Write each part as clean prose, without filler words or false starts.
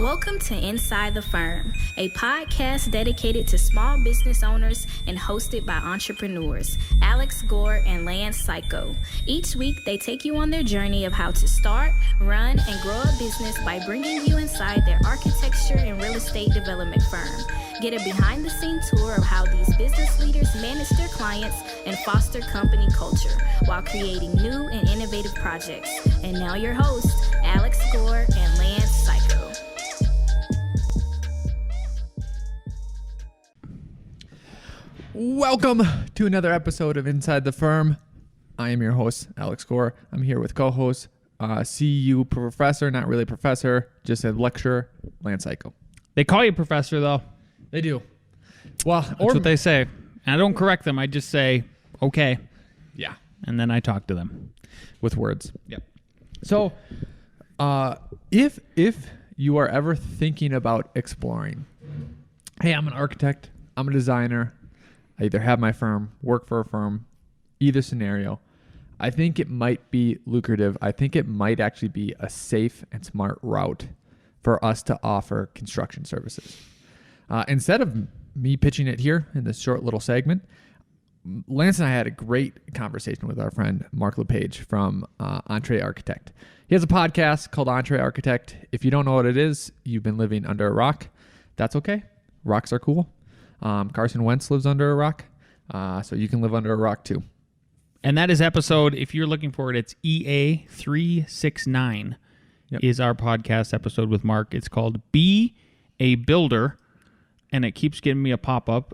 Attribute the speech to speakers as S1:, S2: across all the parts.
S1: Welcome to Inside the Firm, a podcast dedicated to small business owners and hosted by entrepreneurs, Alex Gore and Lance Cayko. Each week, they take you on their journey of how to start, run, and grow a business by bringing you inside their architecture and real estate development firm. Get a behind-the-scenes tour of how these business leaders manage their clients and foster company culture while creating new and innovative projects. And now your hosts, Alex Gore and Lance Cayko.
S2: Welcome to another episode of Inside the Firm. I am your host, Alex Gore. I'm here with co-host, CU professor, not really professor, just a lecturer, Lance Cayko.
S3: They call you professor, though.
S2: They do. Well,
S3: That's what they say. And I don't correct them. I just say, okay.
S2: Yeah.
S3: And then I talk to them.
S2: With words.
S3: Yep.
S2: So, if you are ever thinking about exploring, hey, I'm an architect, I'm a designer, I either have my firm, work for a firm, either scenario, I think it might be lucrative. I think it might actually be a safe and smart route for us to offer construction services. Instead of me pitching it here in this short little segment, Lance and I had a great conversation with our friend Mark LePage from A.R.E Architect. He has a podcast called A.R.E Architect. If you don't know what it is, you've been living under a rock. That's okay. Rocks are cool. Carson Wentz lives under a rock, so you can live under a rock too.
S3: And that is episode, if you're looking for it, it's EA 369 is our podcast episode with Mark. It's called Be a Builder, and it keeps giving me a pop-up.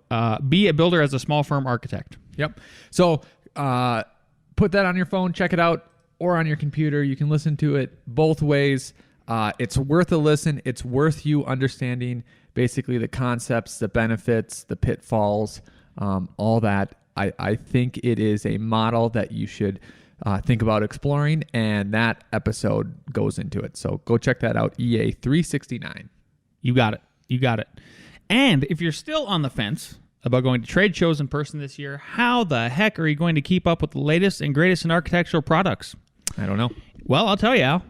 S3: Be a Builder as a small firm architect.
S2: Yep. So put that on your phone, check it out, or on your computer. You can listen to it both ways. It's worth a listen. It's worth you understanding basically the concepts, the benefits, the pitfalls, all that. I think it is a model that you should think about exploring, and that episode goes into it. So go check that out, EA 369.
S3: You got it. You got it. And if you're still on the fence about going to trade shows in person this year, how the heck are you going to keep up with the latest and greatest in architectural products?
S2: I don't know.
S3: Well, I'll tell you, Al.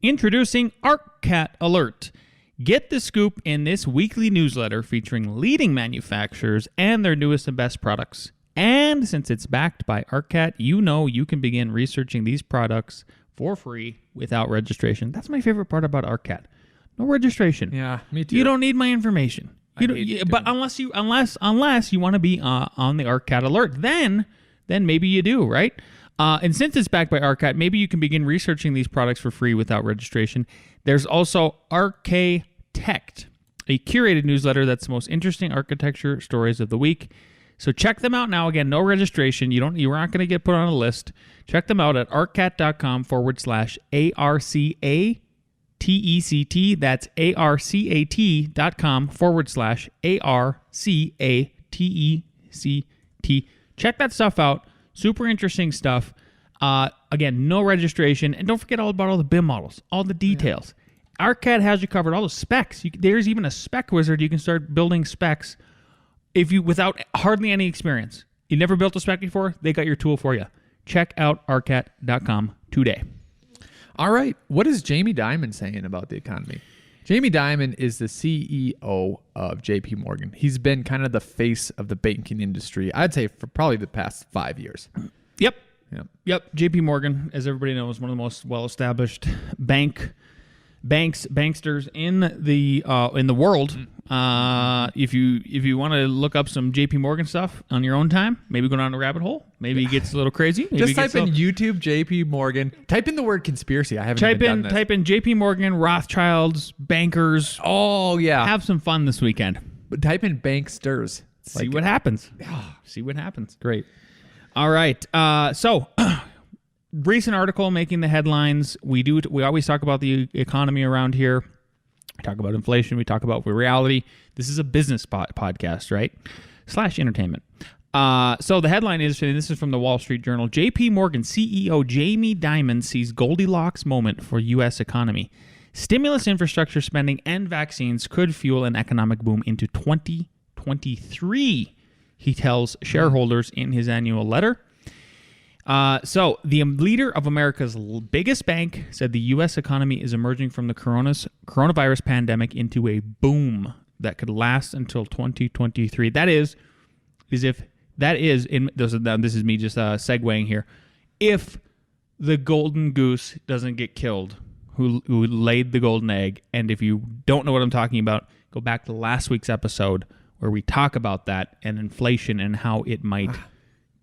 S3: Introducing ARCCAT Alert. Get the scoop in this weekly newsletter featuring leading manufacturers and their newest and best products. And since it's backed by ARCCAT, you know you can begin researching these products for free without registration. That's my favorite part about ARCCAT. No registration.
S2: Yeah, me too.
S3: You don't need my information. But unless you want to be on the ARCCAT Alert, then maybe you do, right? And since it's backed by ARCCAT, maybe you can begin researching these products for free without registration. There's also Architect, a curated newsletter that's the most interesting architecture stories of the week. So check them out now. Again, no registration. You're not going to get put on a list. Check them out at arccat.com/ARCATECT. That's ARCAT.com/ARCATECT. Check that stuff out. Super interesting stuff. Again, no registration. And don't forget all about all the BIM models, all the details. Yeah. ARCCAT has you covered, all the specs. There's even a spec wizard. You can start building specs without hardly any experience. You never built a spec before? They got your tool for you. Check out arcat.com today.
S2: All right. What is Jamie Dimon saying about the economy? Jamie Dimon is the CEO of JP Morgan. He's been kind of the face of the banking industry, I'd say, for probably the past 5 years.
S3: Yep. JP Morgan, as everybody knows, one of the most well-established banksters in the world. If you want to look up some JP Morgan stuff on your own time, maybe go down a rabbit hole. Maybe it gets a little crazy.
S2: Just type in YouTube JP Morgan. Type in the word conspiracy. I haven't even done this.
S3: Type in JP Morgan, Rothschilds, bankers.
S2: Oh yeah.
S3: Have some fun this weekend.
S2: But type in banksters.
S3: See what happens. See what happens. Great. All right. So recent article making the headlines. We always talk about the economy around here. We talk about inflation. We talk about reality. This is a business podcast, right? / entertainment. So the headline is, and this is from the Wall Street Journal, JP Morgan CEO Jamie Dimon sees Goldilocks moment for U.S. economy. Stimulus infrastructure spending and vaccines could fuel an economic boom into 2023, he tells shareholders in his annual letter. So the leader of America's biggest bank said the U.S. economy is emerging from the coronavirus pandemic into a boom that could last until 2023. This is me just segueing here. If the golden goose doesn't get killed, who laid the golden egg, and if you don't know what I'm talking about, go back to last week's episode where we talk about that and inflation and how it might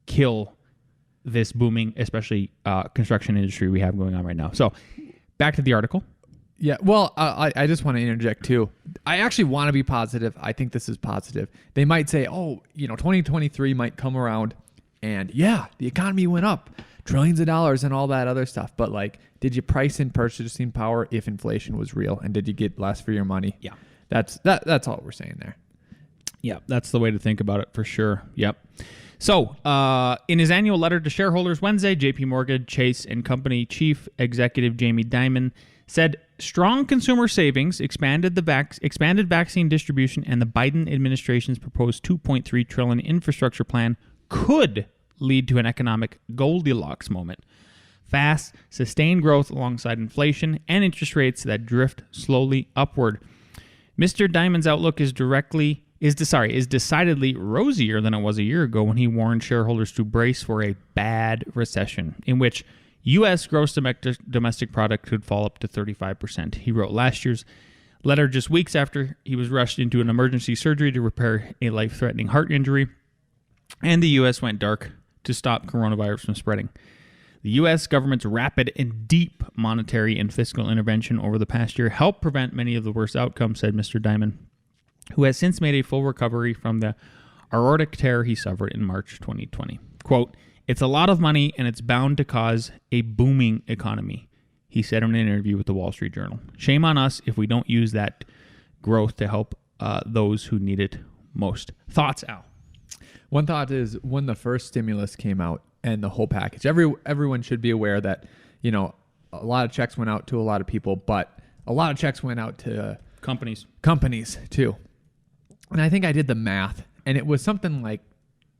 S3: kill this booming, especially construction industry we have going on right now. So back to the article.
S2: Yeah, well, I just want to interject too. I actually want to be positive. I think this is positive. They might say, 2023 might come around and yeah, the economy went up trillions of dollars and all that other stuff. But like, did you price in purchasing power if inflation was real? And did you get less for your money?
S3: Yeah.
S2: That's all we're saying there.
S3: Yeah, that's the way to think about it for sure. Yep. So, in his annual letter to shareholders Wednesday, J.P. Morgan Chase and Company Chief Executive Jamie Dimon said strong consumer savings, expanded vaccine distribution, and the Biden administration's proposed $2.3 trillion infrastructure plan could lead to an economic Goldilocks moment. Fast, sustained growth alongside inflation and interest rates that drift slowly upward. Mr. Dimon's outlook is decidedly rosier than it was a year ago when he warned shareholders to brace for a bad recession in which U.S. gross domestic product could fall up to 35%. He wrote last year's letter just weeks after he was rushed into an emergency surgery to repair a life-threatening heart injury, and the U.S. went dark to stop coronavirus from spreading. The U.S. government's rapid and deep monetary and fiscal intervention over the past year helped prevent many of the worst outcomes, said Mr. Dimon, who has since made a full recovery from the aortic tear he suffered in March 2020. Quote, "It's a lot of money and it's bound to cause a booming economy," he said in an interview with the Wall Street Journal. "Shame on us if we don't use that growth to help those who need it most." Thoughts, Al?
S2: One thought is when the first stimulus came out and the whole package, everyone should be aware that, a lot of checks went out to a lot of people, but a lot of checks went out to
S3: Companies
S2: too. And I think I did the math, and it was something like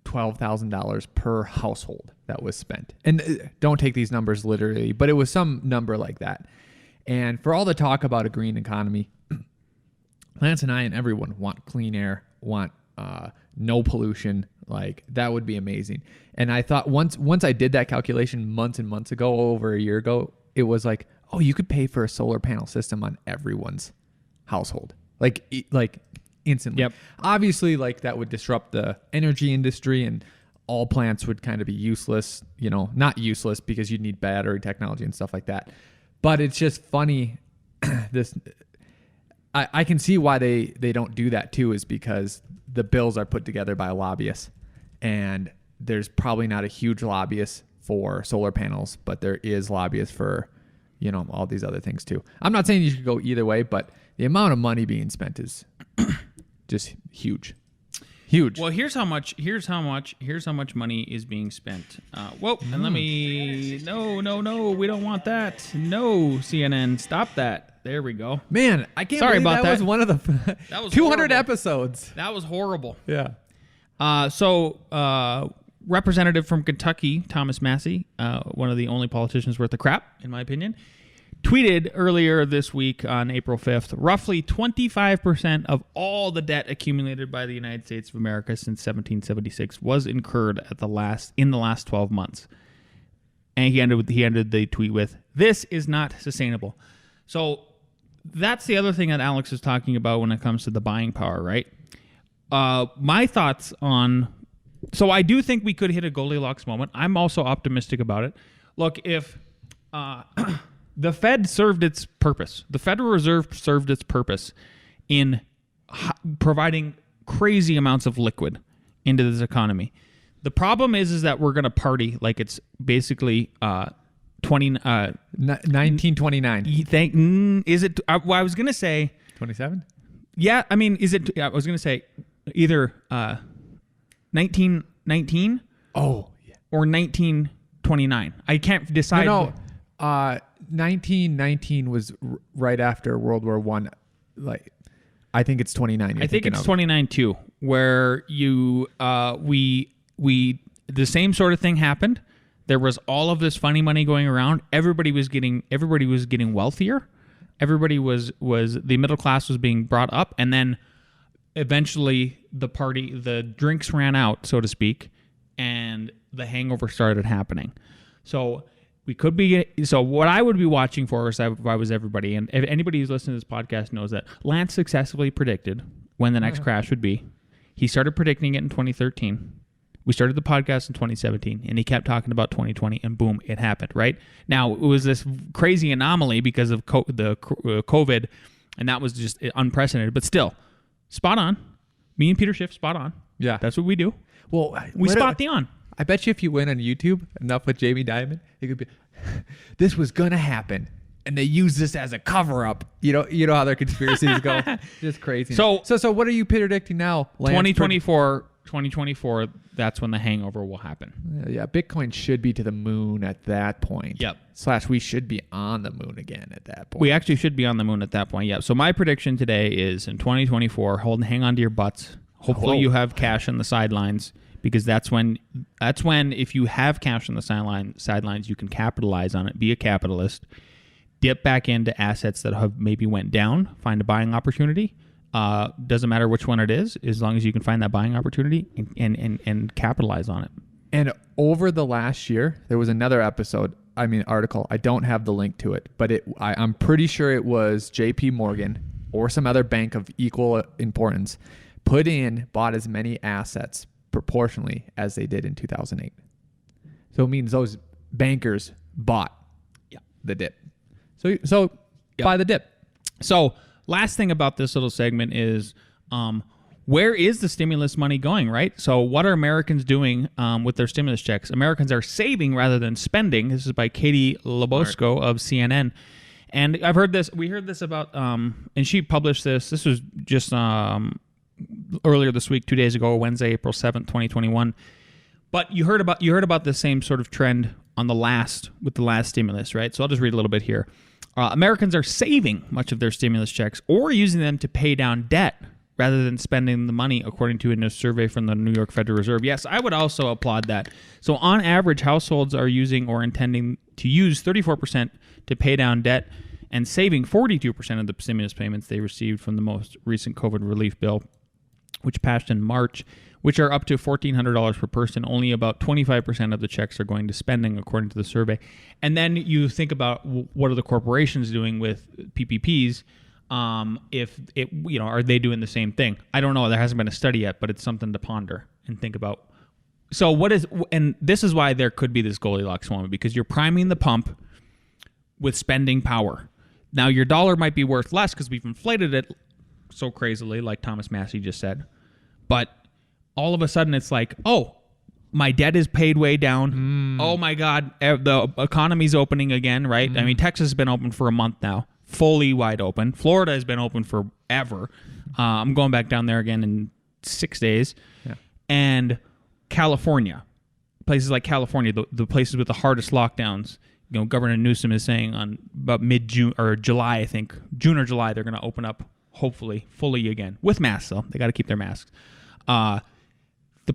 S2: $12,000 per household that was spent. And don't take these numbers literally, but it was some number like that. And for all the talk about a green economy, Lance and I and everyone want clean air, want no pollution. Like, that would be amazing. And I thought once I did that calculation months and months ago, over a year ago, it was like, oh, you could pay for a solar panel system on everyone's household. Like instantly.
S3: Yep.
S2: Obviously, like, that would disrupt the energy industry and all plants would kind of be useless, not useless because you'd need battery technology and stuff like that. But it's just funny. I can see why they don't do that too, is because the bills are put together by lobbyists, and there's probably not a huge lobbyist for solar panels, but there is lobbyists for, all these other things too. I'm not saying you should go either way, but the amount of money being spent is just huge.
S3: Well, here's how much money is being spent. And let me. No, we don't want that. No, CNN, stop that. There we go.
S2: Man, I can't believe that was one of the
S3: that was
S2: 200
S3: horrible.
S2: episodes.
S3: That was horrible.
S2: Yeah.
S3: Representative from Kentucky, Thomas Massey, one of the only politicians worth the crap, in my opinion, tweeted earlier this week on April 5th, roughly 25% of all the debt accumulated by the United States of America since 1776 was incurred in the last 12 months. And he ended the tweet with, "This is not sustainable." So that's the other thing that Alex is talking about when it comes to the buying power, right? My thoughts on... So I do think we could hit a Goldilocks moment. I'm also optimistic about it. Look, if... the Fed served its purpose. The Federal Reserve served its purpose in providing crazy amounts of liquid into this economy. The problem is that we're going to party like it's basically
S2: 1929.
S3: Is it? I was going to say
S2: 27.
S3: Yeah, I mean, is it? I was going to say either 1919.
S2: Oh, yeah.
S3: Or 1929. I can't decide.
S2: No. 1919 was right after World War I. Like, I think it's 29.
S3: I think it's 29 too, where the same sort of thing happened. There was all of this funny money going around. Everybody was getting wealthier. Everybody was the middle class was being brought up, and then eventually the drinks ran out, so to speak, and the hangover started happening. So what I would be watching for if I was everybody, and if anybody who's listening to this podcast knows that Lance successfully predicted when the next crash would be. He started predicting it in 2013. We started the podcast in 2017, and he kept talking about 2020, and boom, it happened, right? Now, it was this crazy anomaly because of COVID, and that was just unprecedented, but still, spot on. Me and Peter Schiff, spot on.
S2: Yeah.
S3: That's what we do.
S2: Well,
S3: we spot the on.
S2: I bet you if you went on YouTube enough with Jamie Dimon, it could be, this was going to happen. And they use this as a cover up. You know how their conspiracies go. Just crazy.
S3: So
S2: what are you predicting now? Lance?
S3: 2024, that's when the hangover will happen.
S2: Yeah, Bitcoin should be to the moon at that point.
S3: Yep.
S2: / we should be on the moon again at that point.
S3: We actually should be on the moon at that point. Yeah. So my prediction today is in 2024, hang on to your butts. Hopefully you have cash on the sidelines, because that's when if you have cash on the sidelines, you can capitalize on it, be a capitalist. Dip back into assets that have maybe went down, find a buying opportunity. Doesn't matter which one it is, as long as you can find that buying opportunity and capitalize on it.
S2: And over the last year, there was another article. I don't have the link to it, but I'm pretty sure it was J.P. Morgan or some other bank of equal importance bought as many assets proportionally as they did in 2008. So it means those bankers bought the dip. So buy the dip.
S3: So last thing about this little segment is where is the stimulus money going, right? So what are Americans doing with their stimulus checks? Americans are saving rather than spending. This is by Katie Lobosco of CNN. And I've heard this. We heard this about, and she published this. This was just earlier this week, 2 days ago, Wednesday, April 7th, 2021. But you heard about the same sort of trend with the last stimulus, right? So I'll just read a little bit here. Americans are saving much of their stimulus checks or using them to pay down debt rather than spending the money, according to a new survey from the New York Federal Reserve. Yes, I would also applaud that. So on average, households are using or intending to use 34% to pay down debt and saving 42% of the stimulus payments they received from the most recent COVID relief bill, which passed in March, which are up to $1,400 per person. Only about 25% of the checks are going to spending, according to the survey. And then you think about what are the corporations doing with PPPs? Are they doing the same thing? I don't know. There hasn't been a study yet, but it's something to ponder and think about. So and this is why there could be this Goldilocks moment, because you're priming the pump with spending power. Now your dollar might be worth less because we've inflated it so crazily, like Thomas Massey just said, but all of a sudden it's like, oh, my debt is paid way down. Oh my God, the economy's opening again, right? I mean, Texas has been open for a month now, fully wide open. Florida has been open forever. I'm going back down there again in 6 days. Yeah. And California, places like California, the places with the hardest lockdowns, Governor Newsom is saying on about mid-June or July, I think, June or July, they're going to open up, hopefully, fully again. With masks, though. They got to keep their masks. The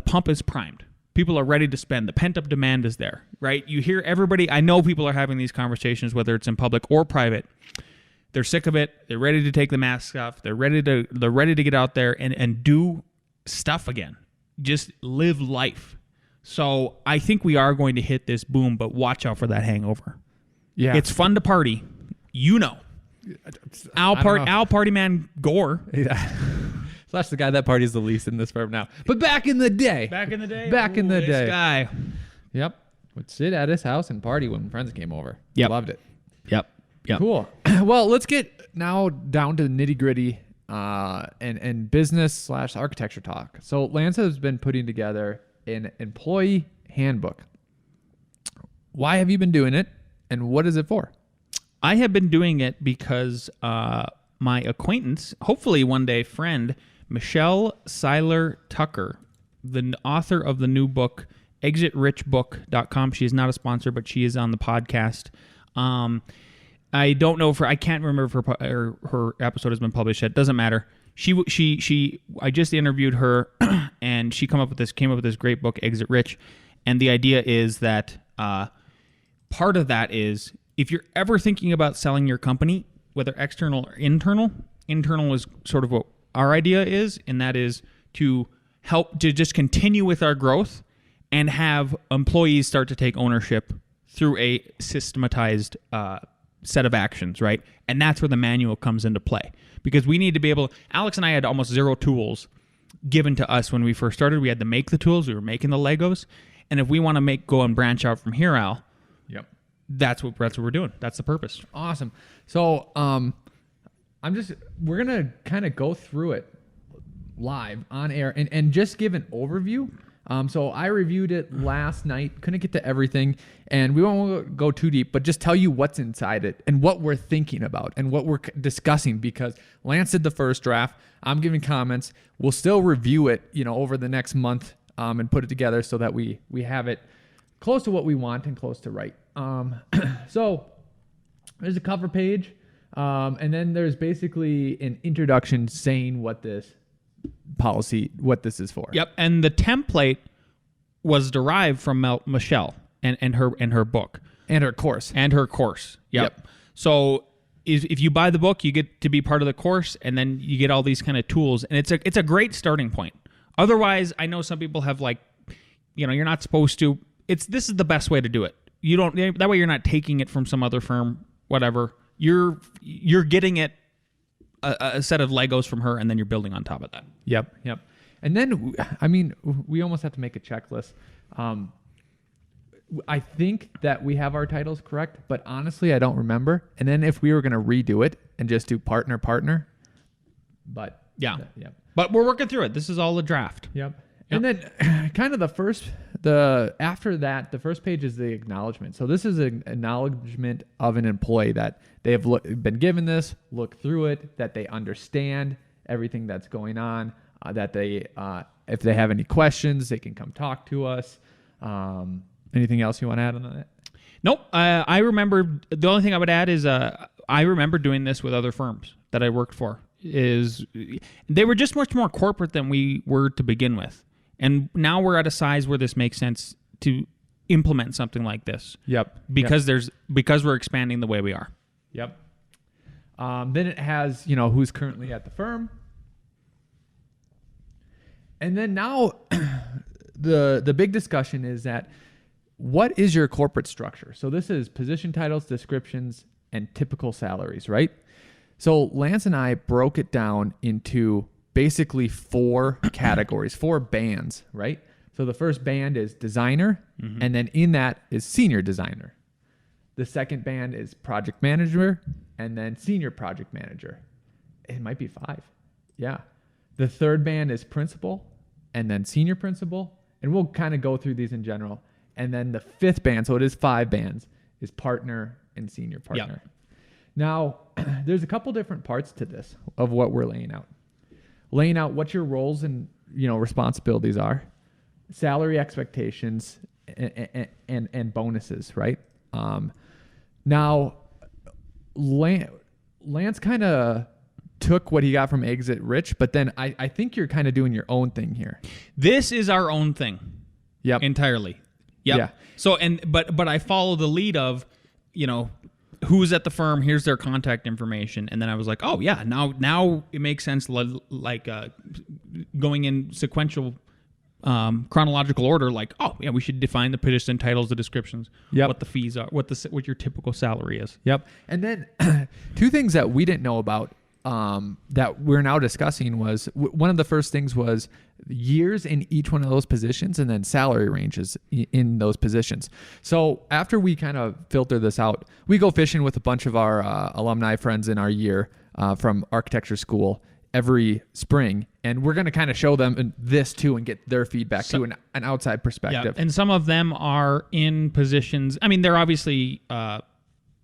S3: pump is primed. People are ready to spend. The pent-up demand is there, right? You hear everybody. I know people are having these conversations, whether it's in public or private. They're sick of it. They're ready to take the masks off. They're ready to get out there and do stuff again. Just live life. So I think we are going to hit this boom, but watch out for that hangover. Yeah, it's fun to party. Al Party Man Gore.
S2: Yeah. So that's the guy that parties the least in this firm now. But back in the day.
S3: This guy.
S2: Yep. Would sit at his house and party when friends came over.
S3: Yep.
S2: Loved it.
S3: Yep.
S2: Cool. Well, let's get now down to the nitty-gritty and business / architecture talk. So Lance has been putting together an employee handbook. Why have you been doing it, and what is it for?
S3: I have been doing it because my acquaintance, hopefully one day friend, Michelle Seiler Tucker, the author of the new book, ExitRichBook.com. She is not a sponsor, but she is on the podcast. I don't know I can't remember if her episode has been published yet. Doesn't matter. I just interviewed her, and she came up with this great book, Exit Rich, And the idea is that part of that is if you're ever thinking about selling your company, whether external or internal is sort of what our idea is, and that is to help to just continue with our growth and have employees start to take ownership through a systematized set of actions, right? And that's where the manual comes into play. Because we need to be able... Alex and I had almost zero tools given to us when we first started. We had to make the tools. We were making the Legos. And if we want to go and branch out from here, Al,
S2: Yep.
S3: that's what we're doing. That's the purpose.
S2: Awesome. So we're going to kind of go through it live on air and just give an overview. So I reviewed it last night, couldn't get to everything, and we won't go too deep, but just tell you what's inside it and what we're thinking about and what we're discussing, because Lance did the first draft. I'm giving comments. We'll still review it, over the next month and put it together so that we have it close to what we want and close to right. So there's a cover page, and then there's basically an introduction saying what this is for.
S3: Yep, and the template was derived from Michelle and her book
S2: And her course.
S3: Yep. So if you buy the book, you get to be part of the course, and then you get all these kind of tools, and it's a great starting point. Otherwise, I know some people have you're not supposed to. This is the best way to do it. You don't that way you're not taking it from some other firm, whatever. You're getting it. A set of Legos from her, and then you're building on top of that.
S2: Yep. And then, we almost have to make a checklist. I think that we have our titles correct, but honestly, I don't remember. And then if we were going to redo it and just do partner, but
S3: yeah. But we're working through it. This is all a draft.
S2: Yep. And then kind of after that, the first page is the acknowledgement. So this is an acknowledgement of an employee that they have been given this, look through it, that they understand everything that's going on, that they, if they have any questions, they can come talk to us. Anything else you want to add on that?
S3: Nope. I remember, the only thing I would add is I remember doing this with other firms that I worked for. They were just much more corporate than we were to begin with. And now we're at a size where this makes sense to implement something like this.
S2: Yep.
S3: Because we're expanding the way we are.
S2: Yep. Then it has, who's currently at the firm. And then now the big discussion is that what is your corporate structure? So this is position titles, descriptions, and typical salaries, right? So Lance and I broke it down into basically 4 categories, 4 bands, right? So the first band is designer, and then in that is senior designer. The second band is project manager, and then senior project manager. It might be 5. Yeah. The third band is principal, and then senior principal, and we'll kind of go through these in general. And then the 5th band, so it is 5 bands, is partner and senior partner. Yep. Now, there's a couple different parts to this of what we're laying out. Laying out what your roles and responsibilities are, salary expectations, and bonuses, right? Now, Lance kind of took what he got from Exit Rich, but then I think you're kind of doing your own thing here.
S3: This is our own thing.
S2: Yep.
S3: Entirely. Yep. Yeah. So but I follow the lead of, who's at the firm, here's their contact information, and then I was like, oh yeah, now it makes sense, like going in sequential chronological order, like, oh yeah, we should define the position titles, the descriptions, what the fees are, what your typical salary is.
S2: Yep. And then 2 things that we didn't know about that we're now discussing was one of the first things was years in each one of those positions, and then salary ranges in those positions. So after we kind of filter this out, we go fishing with a bunch of our alumni friends in our year from architecture school every spring, and we're going to kind of show them this too and get their feedback to an outside perspective.
S3: Yeah, and some of them are in positions. I mean, they're obviously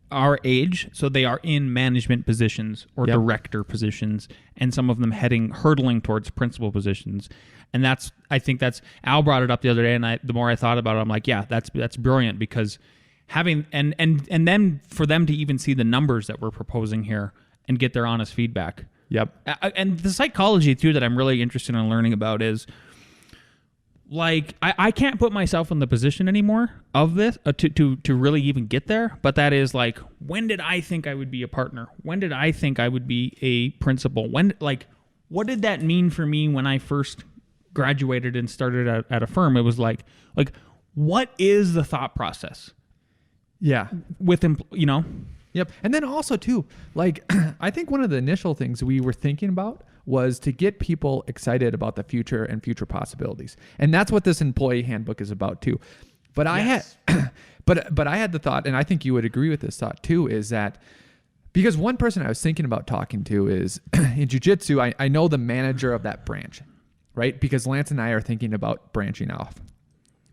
S3: our age, so they are in management positions or director positions, and some of them hurtling towards principal positions. And I think that's Al brought it up the other day, and the more I thought about it, I'm like, yeah, that's brilliant, because having and then for them to even see the numbers that we're proposing here and get their honest feedback.
S2: Yep.
S3: And the psychology too that I'm really interested in learning about is like I can't put myself in the position anymore of this to really even get there. But that is like, when did I think I would be a partner? When did I think I would be a principal? What did that mean for me when I first graduated and started at a firm? It was like what is the thought process?
S2: Yeah.
S3: With
S2: Yep. And then also too, like I think one of the initial things we were thinking about was to get people excited about the future and future possibilities. And that's what this employee handbook is about too. But I had but I had the thought, and I think you would agree with this thought too, is that because one person I was thinking about talking to is in jiu-jitsu, I know the manager of that branch, right? Because Lance and I are thinking about branching off.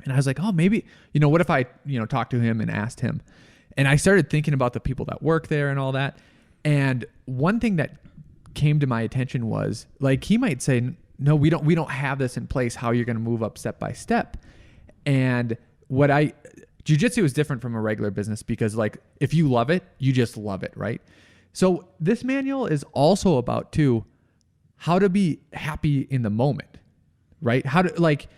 S2: And I was like, oh, maybe, what if I, talked to him and asked him? And I started thinking about the people that work there and all that. And one thing that came to my attention was, like, he might say, no, we don't have this in place, how you're going to move up step by step. And jiu-jitsu is different from a regular business because, like, if you love it, you just love it, right? So this manual is also about, too, how to be happy in the moment, right? How to, like,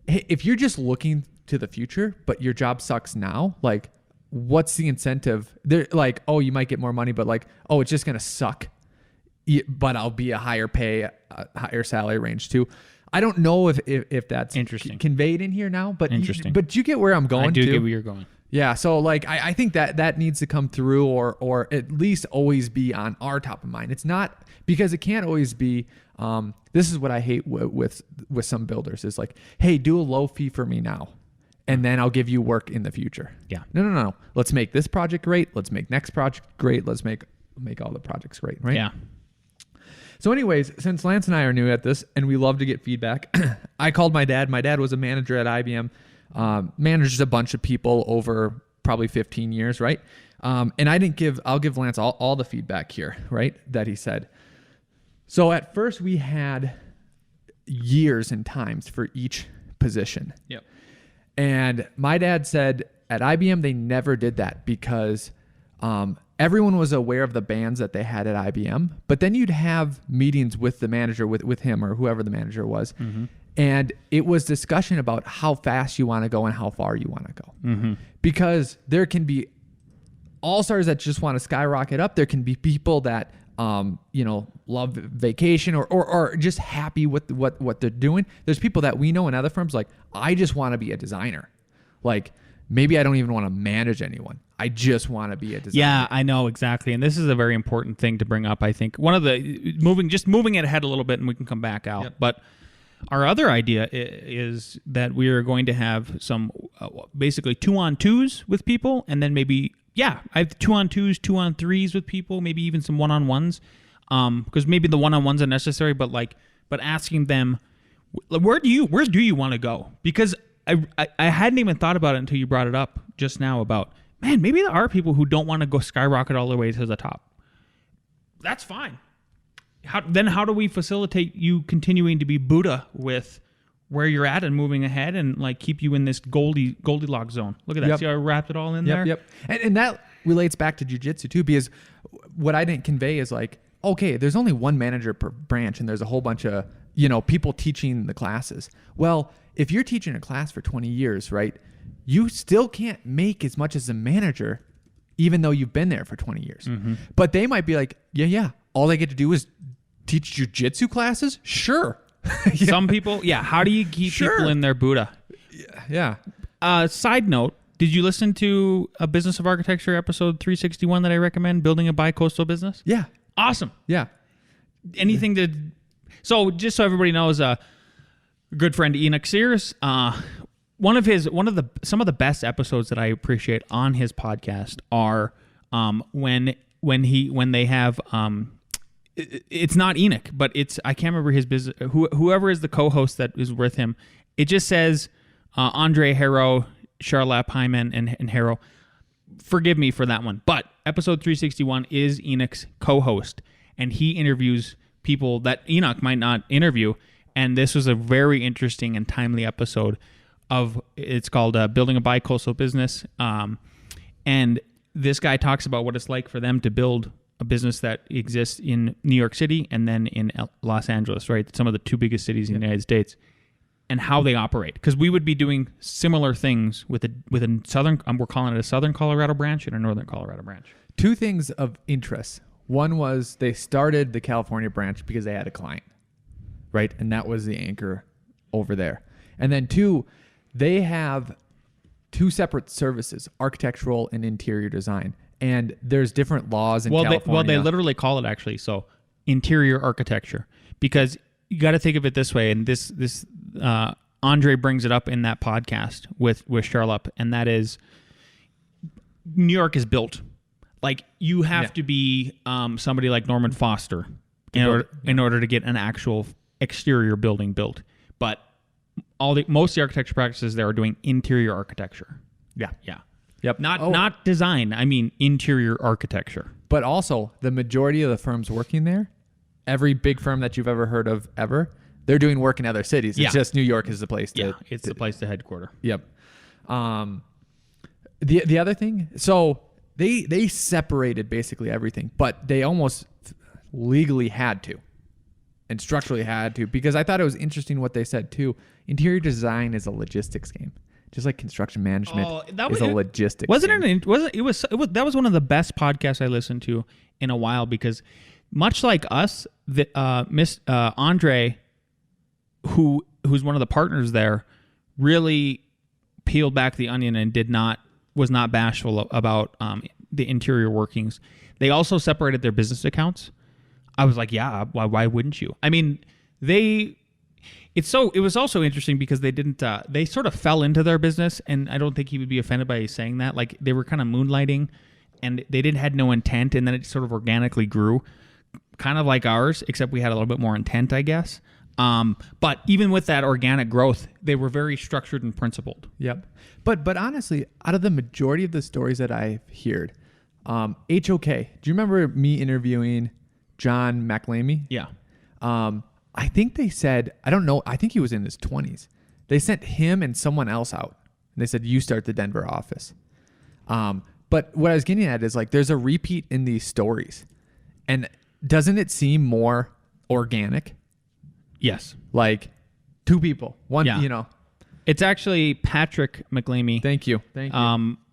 S2: if you're just looking to the future, but your job sucks now, like, what's the incentive? They're like, oh, you might get more money, but like, oh, it's just going to suck. But I'll be a higher pay, a higher salary range too. I don't know if that's
S3: interesting
S2: conveyed in here now, but
S3: interesting.
S2: But you get where I'm going.
S3: I do get where you're going.
S2: Yeah. So like, I think that needs to come through, or at least always be on our top of mind. It's not, because it can't always be. This is what I hate with some builders is like, hey, do a low fee for me now, and then I'll give you work in the future.
S3: Yeah.
S2: No. Let's make this project great. Let's make next project great. Let's make all the projects great. Right.
S3: Yeah.
S2: So anyways, since Lance and I are new at this and we love to get feedback, I called my dad. My dad was a manager at IBM, manages a bunch of people over probably 15 years, right? And I'll give Lance all the feedback here, right, that he said. So at first we had years and times for each position.
S3: Yep.
S2: And my dad said at IBM they never did that because everyone was aware of the bands that they had at IBM, but then you'd have meetings with the manager, with him or whoever the manager was, and it was discussion about how fast you want to go and how far you want to go. Because there can be all-stars that just want to skyrocket up. There can be people that love vacation or just happy with what they're doing. There's people that we know in other firms, like, I just want to be a designer. Like, maybe I don't even want to manage anyone. I just want to be a designer.
S3: Yeah, I know, exactly. And this is a very important thing to bring up, I think. One of the moving it ahead a little bit, and we can come back out.
S2: Yep.
S3: But our other idea is that we are going to have some basically 2-on-2s with people, and then maybe, I have 2-on-2s, 2-on-3s with people, maybe even some 1-on-1s. Because maybe the 1-on-1s are necessary, but asking them, where do you want to go? Because I hadn't even thought about it until you brought it up just now about, man, maybe there are people who don't want to go skyrocket all the way to the top. That's fine. How do we facilitate you continuing to be Buddha with where you're at and moving ahead and like keep you in this Goldilocks zone? Look at that.
S2: Yep.
S3: See how I wrapped it all in there?
S2: Yep. And that relates back to jiu-jitsu too, because what I didn't convey is like, okay, there's only one manager per branch and there's a whole bunch of, people teaching the classes. Well, if you're teaching a class for 20 years, right, you still can't make as much as a manager, even though you've been there for 20 years. But they might be like, yeah, all they get to do is teach jiu-jitsu classes? Sure.
S3: Some people, how do you keep people in their Buddha?
S2: Yeah.
S3: Side note, did you listen to a Business of Architecture episode 361 that I recommend, Building a Bi-Coastal Business?
S2: Yeah.
S3: Awesome.
S2: Yeah.
S3: Anything to... So just so everybody knows, good friend Enoch Sears, some of the best episodes that I appreciate on his podcast are when they have it's not Enoch, but it's, I can't remember his business, whoever is the co-host that is with him. It just says Andre Harrow, Charlotte Hyman, and Harrow. Forgive me for that one, but episode 361 is Enoch's co-host, and he interviews people that Enoch might not interview. And this was a very interesting and timely episode it's called Building a Bi-Coastal Business. And this guy talks about what it's like for them to build a business that exists in New York City and then in Los Angeles, right? Some of the two biggest cities in the United States. and how they operate, because we would be doing similar things with a southern. We're calling it a Southern Colorado branch and a Northern Colorado branch.
S2: Two things of interest. One was they started the California branch because they had a client, right? And that was the anchor over there. And then two, they have two separate services, architectural and interior design. And there's different laws in California.
S3: They literally call it actually interior architecture, because you got to think of it this way. And this Andre brings it up in that podcast with Charlotte, and that is New York is built. Like, you have to be somebody like Norman Foster in order to get an actual exterior building built. But most of the architecture practices there are doing interior architecture.
S2: Yeah.
S3: Yeah.
S2: Yep.
S3: Not design. I mean interior architecture.
S2: But also, the majority of the firms working there, every big firm that you've ever heard of ever, they're doing work in other cities. It's just New York is the place to...
S3: Yeah, it's the place to headquarter.
S2: Yep. The other thing, so they separated basically everything, but they almost legally had to and structurally had to, because I thought it was interesting what they said too. Interior design is a logistics game. Just like construction management is a logistics game.
S3: That was one of the best podcasts I listened to in a while, because much like us, Andre, who's one of the partners there, really peeled back the onion and was not bashful about the interior workings. They also separated their business accounts. I was like, yeah, why wouldn't you? I mean, it was also interesting because they didn't, they sort of fell into their business, and I don't think he would be offended by saying that. Like, they were kind of moonlighting, and they had no intent, and then it sort of organically grew, kind of like ours, except we had a little bit more intent, I guess. But even with that organic growth, they were very structured and principled.
S2: Yep. But honestly, out of the majority of the stories that I've heard, HOK, do you remember me interviewing John McLamy?
S3: Yeah.
S2: I think they said, I don't know, I think he was in his 20s. They sent him and someone else out. And they said, you start the Denver office. But what I was getting at is, like, there's a repeat in these stories. And doesn't it seem more organic?
S3: Yes.
S2: Like, two people. One, you know.
S3: It's actually Patrick McLamy.
S2: Thank you.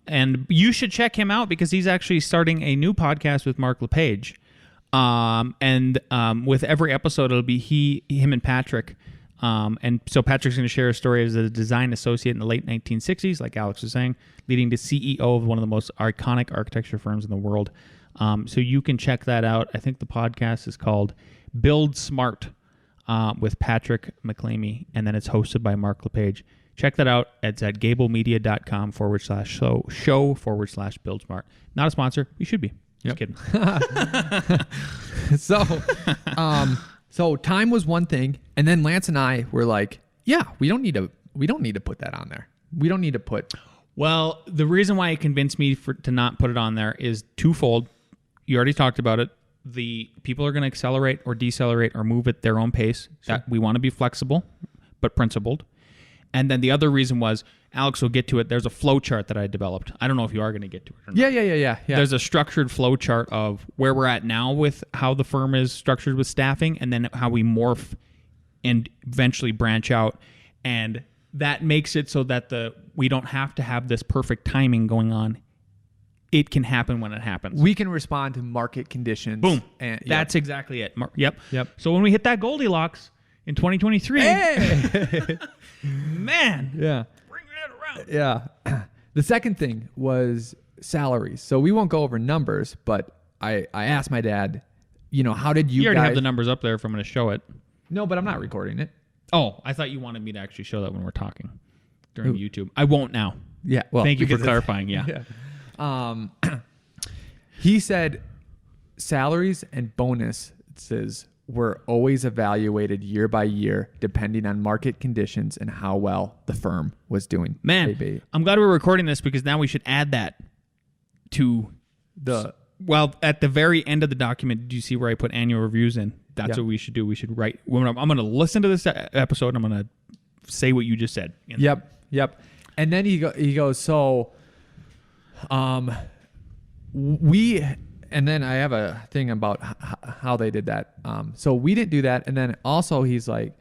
S3: And you should check him out, because he's actually starting a new podcast with Mark LePage. And with every episode, it'll be him and Patrick. And so Patrick's going to share a story as a design associate in the late 1960s, like Alex was saying, leading to CEO of one of the most iconic architecture firms in the world. So you can check that out. I think the podcast is called Build Smart with Patrick McLamy, and then it's hosted by Mark LePage. Check that out. It's at gablemedia.com/show/build smart. Not a sponsor. You should be. Just kidding.
S2: So time was one thing, and then Lance and I were like, yeah, we don't need to put that on there. We don't need to put.
S3: Well, the reason why it convinced me to not put it on there is twofold. You already talked about it. The people are going to accelerate or decelerate or move at their own pace.
S2: Sure.
S3: That we want to be flexible, but principled. And then the other reason was, Alex will get to it, there's a flow chart that I developed. I don't know if you are going to get to it or not.
S2: Yeah.
S3: There's a structured flow chart of where we're at now with how the firm is structured with staffing, and then how we morph and eventually branch out. And that makes it so that we don't have to have this perfect timing going on. It can happen when it happens.
S2: We can respond to market conditions.
S3: Boom.
S2: And
S3: that's exactly it. Yep.
S2: Yep.
S3: So when we hit that Goldilocks in 2023,
S2: hey!
S3: Man.
S2: Yeah.
S3: Bring that around.
S2: Yeah. The second thing was salaries. So we won't go over numbers, but I asked my dad, how did you
S3: already
S2: guys...
S3: have the numbers up there if I'm going to show it.
S2: No, but I'm not recording it.
S3: Oh, I thought you wanted me to actually show that when we're talking during YouTube. I won't now.
S2: Yeah. Well,
S3: thank you for clarifying. Yeah.
S2: He said salaries and bonuses were always evaluated year by year, depending on market conditions and how well the firm was doing.
S3: Man, I'm glad we're recording this, because now we should add that to at the very end of the document. Did you see where I put annual reviews in? That's what we should do. We should write. I'm going to listen to this episode, and I'm going to say what you just said.
S2: Yep. And then he goes, so, and then I have a thing about how they did that. So we didn't do that. And then also he's like,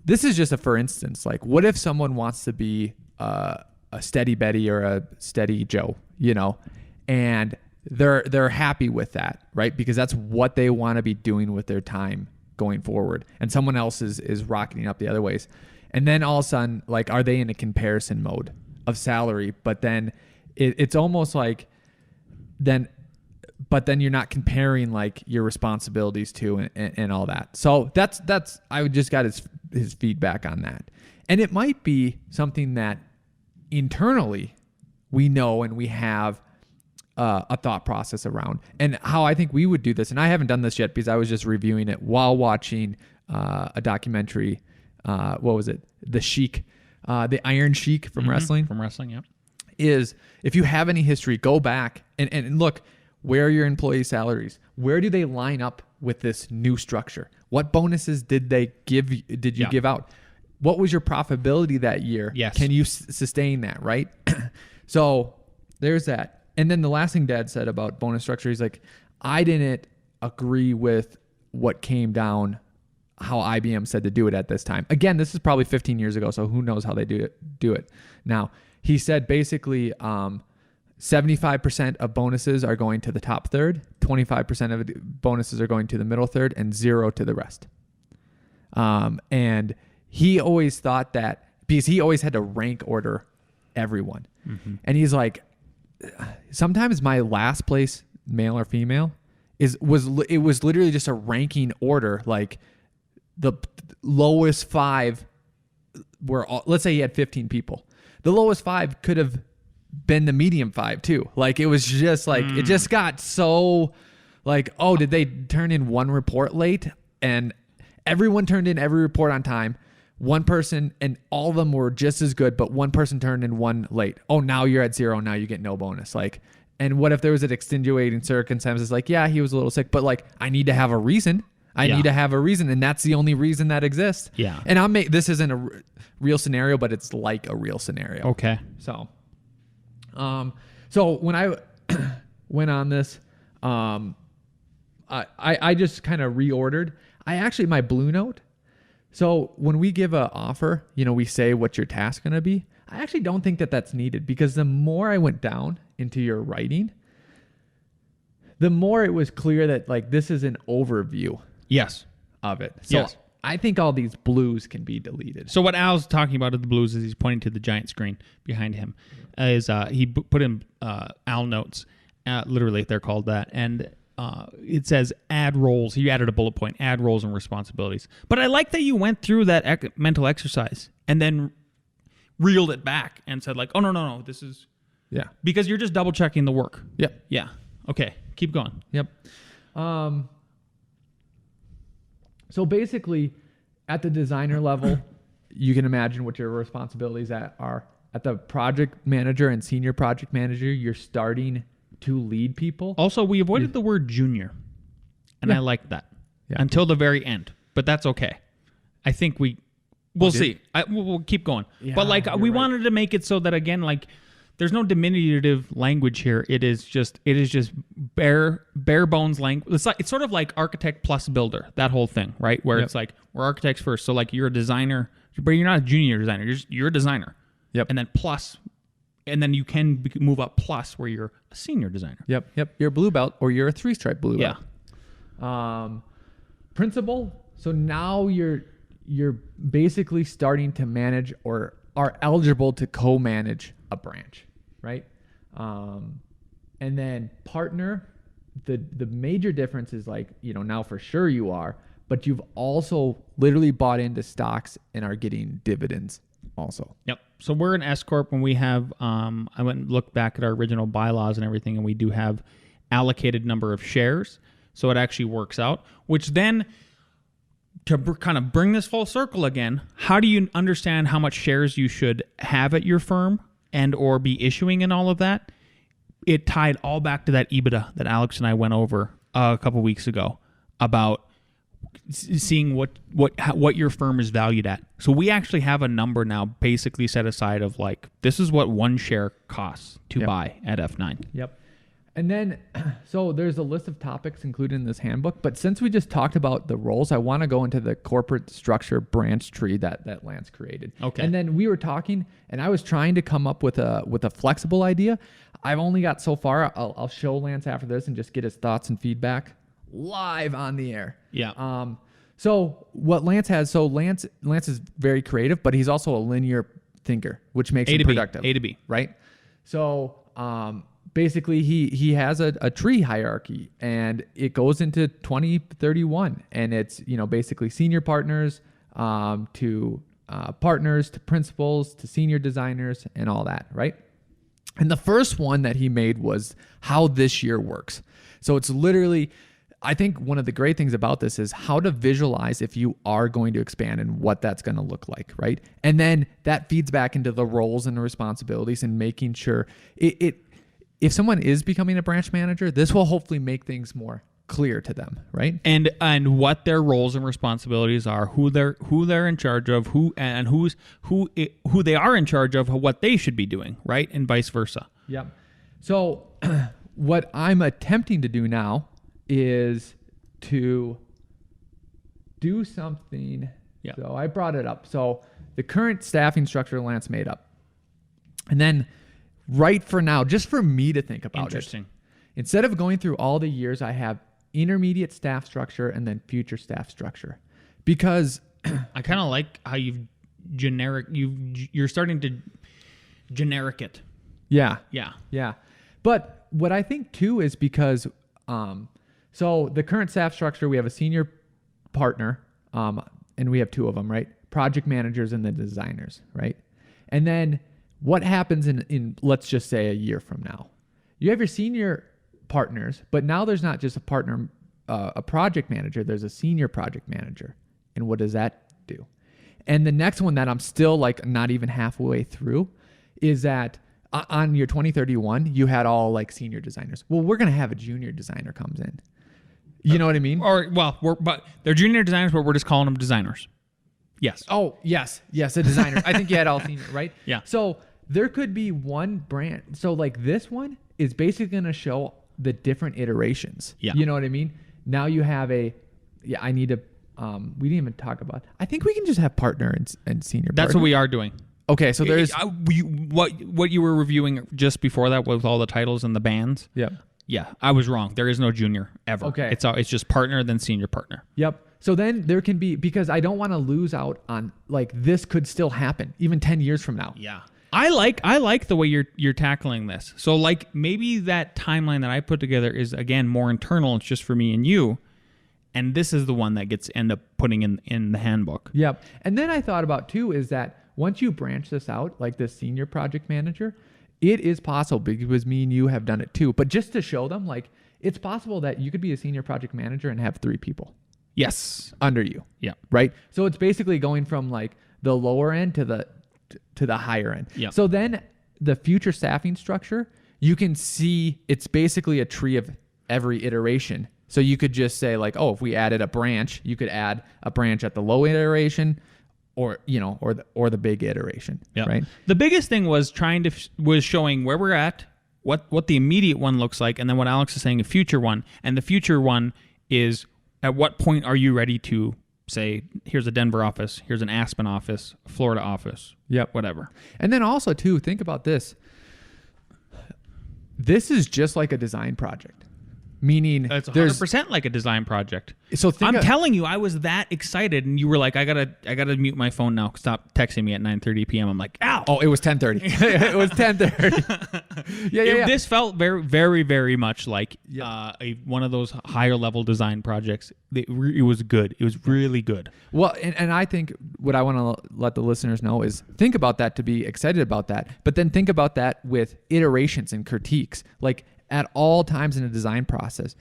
S2: this is just a for instance. Like, what if someone wants to be a steady Betty or a steady Joe, and they're happy with that, right? Because that's what they want to be doing with their time going forward, and someone else is rocketing up the other ways. And then all of a sudden, like, are they in a comparison mode of salary? But then it's almost like but then you're not comparing like your responsibilities to and all that. So that's I just got his feedback on that. And it might be something that internally we know and we have a thought process around, and how I think we would do this. And I haven't done this yet because I was just reviewing it while watching a documentary. What was it? The Sheik, the Iron Sheik from wrestling.
S3: From wrestling, yeah.
S2: Is if you have any history, go back and look, where are your employee salaries? Where do they line up with this new structure? What bonuses did they give? Did you give out? What was your profitability that year?
S3: Yes.
S2: Can you sustain that, right? So there's that. And then the last thing Dad said about bonus structure, he's like, I didn't agree with what came down, how IBM said to do it at this time. Again, this is probably 15 years ago, so who knows how they do it now. He said basically 75% of bonuses are going to the top third, 25% of bonuses are going to the middle third, and 0 to the rest. And he always thought that, because he always had to rank order everyone. Mm-hmm. And he's like, sometimes my last place, male or female, was literally just a ranking order. Like the lowest 5 were all, let's say he had 15 people. The lowest 5 could have been the medium 5 too. Like it was just like, it just got so like, oh, did they turn in one report late? And everyone turned in every report on time. One person, and all of them were just as good, but one person turned in one late. Oh, now you're at 0. Now you get no bonus. Like, and what if there was an extenuating circumstance? It's like, yeah, he was a little sick, but like, I need to have a reason. I need to have a reason, and that's the only reason that exists.
S3: Yeah.
S2: And this isn't a real scenario, but it's like a real scenario.
S3: Okay.
S2: So when I went on this, I just kind of reordered. My Blue Note. So when we give an offer, we say what's your task going to be. I actually don't think that that's needed, because the more I went down into your writing, the more it was clear that like this is an overview.
S3: Yes.
S2: Of it. So
S3: yes.
S2: I think all these blues can be deleted.
S3: So what Al's talking about at the blues is he's pointing to the giant screen behind him. He put in Al notes. Literally, they're called that. And it says add roles. He added a bullet point, add roles and responsibilities. But I like that you went through that mental exercise and then reeled it back and said like, oh, no, this is...
S2: Yeah.
S3: Because you're just double checking the work.
S2: Yep.
S3: Yeah. Okay. Keep going.
S2: Yep. So basically, at the designer level, you can imagine what your responsibilities are. At the project manager and senior project manager, you're starting to lead people.
S3: Also, we avoided the word junior, and I like that until the very end. But that's okay. I think we'll see. We'll keep going. Yeah, but like we wanted to make it so that, again, like there's no diminutive language here. It is just bare bones language. It's sort of like architect plus builder, that whole thing, right? Where it's like we're architects first. So like you're a designer, but you're not a junior designer. You're a designer.
S2: Yep.
S3: And then plus. And then you can move up plus where you're a senior designer.
S2: Yep. You're a blue belt or you're a 3-stripe blue belt.
S3: Yeah.
S2: Principal. So now you're basically starting to manage or are eligible to co-manage a branch, right? And then partner. The major difference is like, now for sure you are, but you've also literally bought into stocks and are getting dividends also.
S3: Yep. So we're an S corp when we have. I went and looked back at our original bylaws and everything, and we do have allocated number of shares. So it actually works out. Which then, to kind of bring this full circle again, how do you understand how much shares you should have at your firm and or be issuing and all of that? It tied all back to that EBITDA that Alex and I went over a couple weeks ago about seeing what your firm is valued at. So we actually have a number now basically set aside of like, this is what one share costs to buy at F9.
S2: Yep. And then, so there's a list of topics included in this handbook, but since we just talked about the roles, I want to go into the corporate structure branch tree that Lance created.
S3: Okay.
S2: And then we were talking, and I was trying to come up with a flexible idea. I've only got so far. I'll show Lance after this and just get his thoughts and feedback live on the air.
S3: Yeah.
S2: So what Lance has, so Lance is very creative, but he's also a linear thinker, which makes him productive.
S3: A to B.
S2: Right? So, basically he has a tree hierarchy, and it goes into 2031, and it's, basically senior partners, to partners, to principals, to senior designers, and all that, right? And the first one that he made was how this year works. So it's literally, I think one of the great things about this is how to visualize if you are going to expand and what that's going to look like, right? And then that feeds back into the roles and the responsibilities, and making sure if someone is becoming a branch manager, this will hopefully make things more clear to them, right?
S3: And what their roles and responsibilities are, who they're in charge of, who they are in charge of, what they should be doing, right? And vice versa.
S2: Yep. So what I'm attempting to do now is to do something.
S3: Yeah.
S2: So I brought it up. So the current staffing structure Lance made up. And then right for now, just for me to think about
S3: Interesting.
S2: it, instead of going through all the years, I have intermediate staff structure and then future staff structure, because
S3: I kind of like how you're starting to generic it.
S2: Yeah.
S3: Yeah.
S2: But what I think too is because, so the current staff structure, we have a senior partner, and we have two of them, right? Project managers and the designers, right? And then what happens in let's just say a year from now? You have your senior partners, but now there's not just a partner, a project manager, there's a senior project manager. And what does that do? And the next one that I'm still like not even halfway through is that on your 2031, you had all like senior designers. Well, we're going to have a junior designer comes in. You know what I mean?
S3: Or, well, but they're junior designers, but we're just calling them designers. Yes.
S2: Oh, yes, a designer. I think you had all senior, right?
S3: Yeah.
S2: So there could be one brand. So like this one is basically going to show the different iterations.
S3: Yeah.
S2: You know what I mean? Now you have we didn't even talk about, I think we can just have partner and senior
S3: That's
S2: partner.
S3: what we are doing.
S2: Okay, so there's...
S3: What you were reviewing just before that with all the titles and the bands?
S2: Yep.
S3: Yeah, I was wrong. There is no junior ever.
S2: Okay.
S3: It's just partner, then senior partner.
S2: Yep. So then there can be, because I don't want to lose out on, like, this could still happen even 10 years from now.
S3: Yeah. I like the way you're tackling this. So like maybe that timeline that I put together is again more internal. It's just for me and you, and this is the one that gets end up putting in the handbook.
S2: Yep. And then I thought about too is that once you branch this out, like the senior project manager, it is possible, because me and you have done it too. But just to show them, like, it's possible that you could be a senior project manager and have 3 people
S3: Yes.
S2: under you.
S3: Yeah.
S2: Right. So it's basically going from like the lower end to the higher end.
S3: Yeah.
S2: So then the future staffing structure, you can see it's basically a tree of every iteration. So you could just say like, oh, if we added a branch, you could add a branch at the low iteration, or the big iteration.
S3: Yeah.
S2: Right.
S3: The biggest thing was was showing where we're at, what the immediate one looks like, and then what Alex is saying, a future one. And the future one is, at what point are you ready to say, here's a Denver office, here's an Aspen office, a Florida office, whatever.
S2: And then also too, think about this. This is just like a design project. Meaning
S3: it's 100% like a design project.
S2: So
S3: I'm telling you, I was that excited, and you were like, I gotta mute my phone now. Stop texting me at 9:30 p.m. I'm like, ow.
S2: Oh, it was 10:30. It was 10:30. Yeah.
S3: This felt very, very, very much like one of those higher level design projects. It was good. It was really good.
S2: Well, and I think what I want to let the listeners know is think about that, to be excited about that, but then think about that with iterations and critiques. Like, at all times in a design process,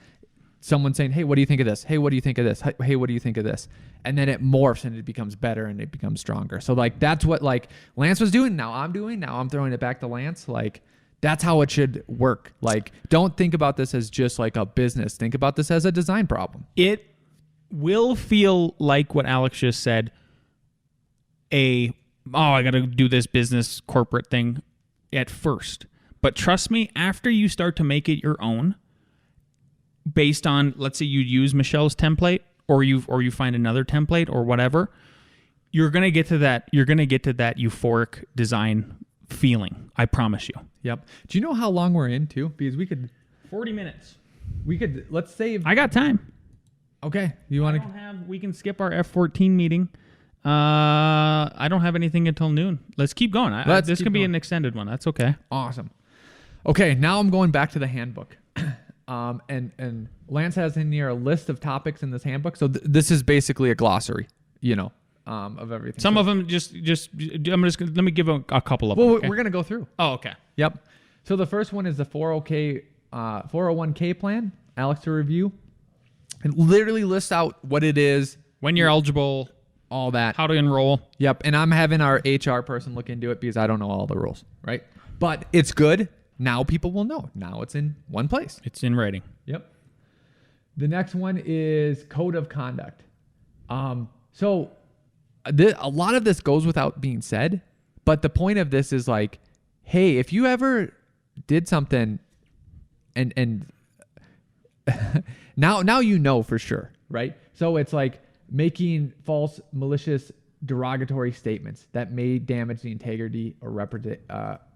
S2: someone saying, hey, what do you think of this? Hey, what do you think of this? Hey, what do you think of this? And then it morphs and it becomes better and it becomes stronger. So like, that's what like Lance was doing. Now I'm doing, now I'm throwing it back to Lance. Like, that's how it should work. Like, don't think about this as just like a business. Think about this as a design problem.
S3: It will feel like what Alex just said, I got to do this business corporate thing at first. But trust me, after you start to make it your own, based on, let's say you use Michelle's template, or you find another template or whatever, you're gonna get to that euphoric design feeling. I promise you.
S2: Yep. Do you know how long we're in too? Because
S3: 40 minutes.
S2: Let's save.
S3: I got time.
S2: Okay. You want to?
S3: We can skip our F14 meeting. I don't have anything until noon. Let's keep going. This could be an extended one. That's okay.
S2: Awesome. Okay. Now I'm going back to the handbook. And Lance has in here a list of topics in this handbook. So this is basically a glossary, of everything.
S3: Some of them let me give a couple of them.
S2: Well,
S3: okay?
S2: we're going to go through.
S3: Oh, okay.
S2: Yep. So the first one is the 401k plan. Alex to review. It literally lists out what it is,
S3: when you're eligible,
S2: all that.
S3: how to enroll.
S2: Yep. And I'm having our HR person look into it because I don't know all the rules, right? But it's good. Now people will know. Now it's in one place.
S3: It's in writing.
S2: Yep. The next one is code of conduct. So a lot of this goes without being said, but the point of this is like, hey, if you ever did something and now you know for sure, right? So it's like making false, malicious, derogatory statements that may damage the integrity or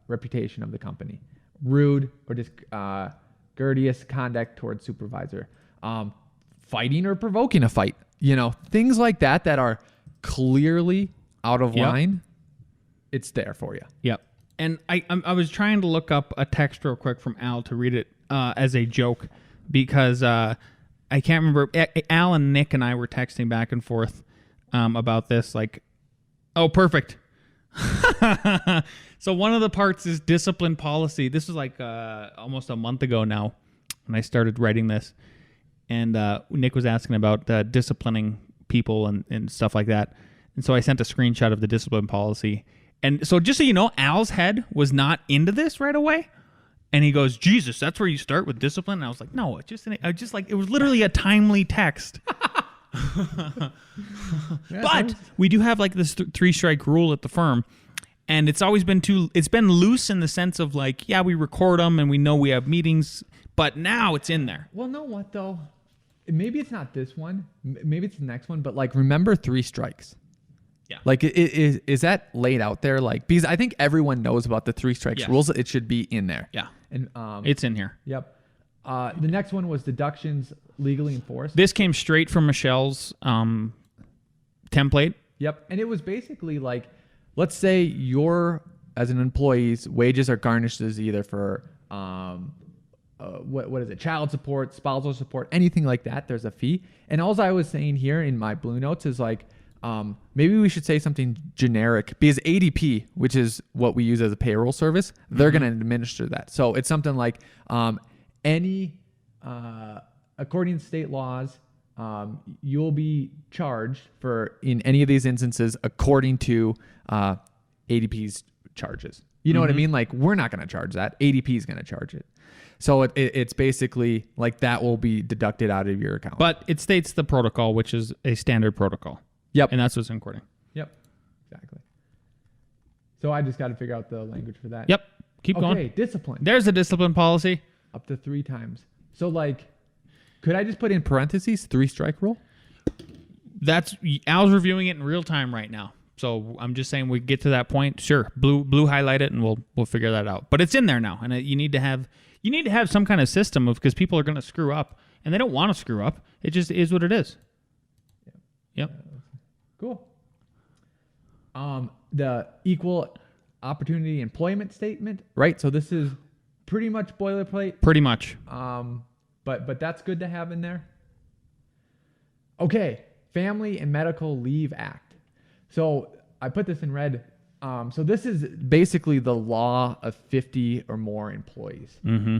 S2: reputation of the company. Rude or discourteous conduct towards supervisor. Fighting or provoking a fight. Things like that are clearly out of line. It's there for you.
S3: Yep. And I was trying to look up a text real quick from Al to read it as a joke because I can't remember. Al and Nick and I were texting back and forth about this. Like, oh, perfect. So one of the parts is discipline policy. This was like almost a month ago now when I started writing this. And Nick was asking about disciplining people and stuff like that. And so I sent a screenshot of the discipline policy. And so just so you know, Al's head was not into this right away. And he goes, Jesus, that's where you start with discipline? And I was like, no, it was literally a timely text. But we do have like this 3-strike rule at the firm. And it's always been it's been loose in the sense of like, yeah, we record them and we know we have meetings, but now it's in there.
S2: Well, know what though? Maybe it's not this one. Maybe it's the next one. But like, remember 3 strikes.
S3: Yeah.
S2: Like, is that laid out there? Like, because I think everyone knows about the 3 strikes rules. It should be in there.
S3: Yeah.
S2: And
S3: it's in here.
S2: Yep. The next one was deductions legally enforced.
S3: This came straight from Michelle's template.
S2: Yep. And it was basically like, let's say as an employee's wages are garnished as either for what is it? Child support, spousal support, anything like that. There's a fee. And all I was saying here in my blue notes is like, maybe we should say something generic because ADP, which is what we use as a payroll service, they're going to administer that. So it's something like according to state laws, you'll be charged for in any of these instances according to ADP's charges. You know what I mean? Like, we're not going to charge that. ADP is going to charge it. So it's basically like that will be deducted out of your account.
S3: But it states the protocol, which is a standard protocol.
S2: Yep.
S3: And that's what's including.
S2: Yep. Exactly. So I just got to figure out the language for that.
S3: Yep. Keep going.
S2: Okay, discipline.
S3: There's a discipline policy.
S2: Up to 3 times. So like, could I just put in parentheses 3-strike rule?
S3: Al's reviewing it in real time right now. So I'm just saying we get to that point. Sure. Blue highlight it and we'll figure that out. But it's in there now. And you need to have some kind of system because people are going to screw up and they don't want to screw up. It just is what it is. Yep.
S2: Cool. The equal opportunity employment statement, right? So this is pretty much boilerplate.
S3: Pretty much.
S2: But that's good to have in there. Okay, Family and Medical Leave Act. So I put this in red. So this is basically the law of 50 or more employees.
S3: Mm-hmm.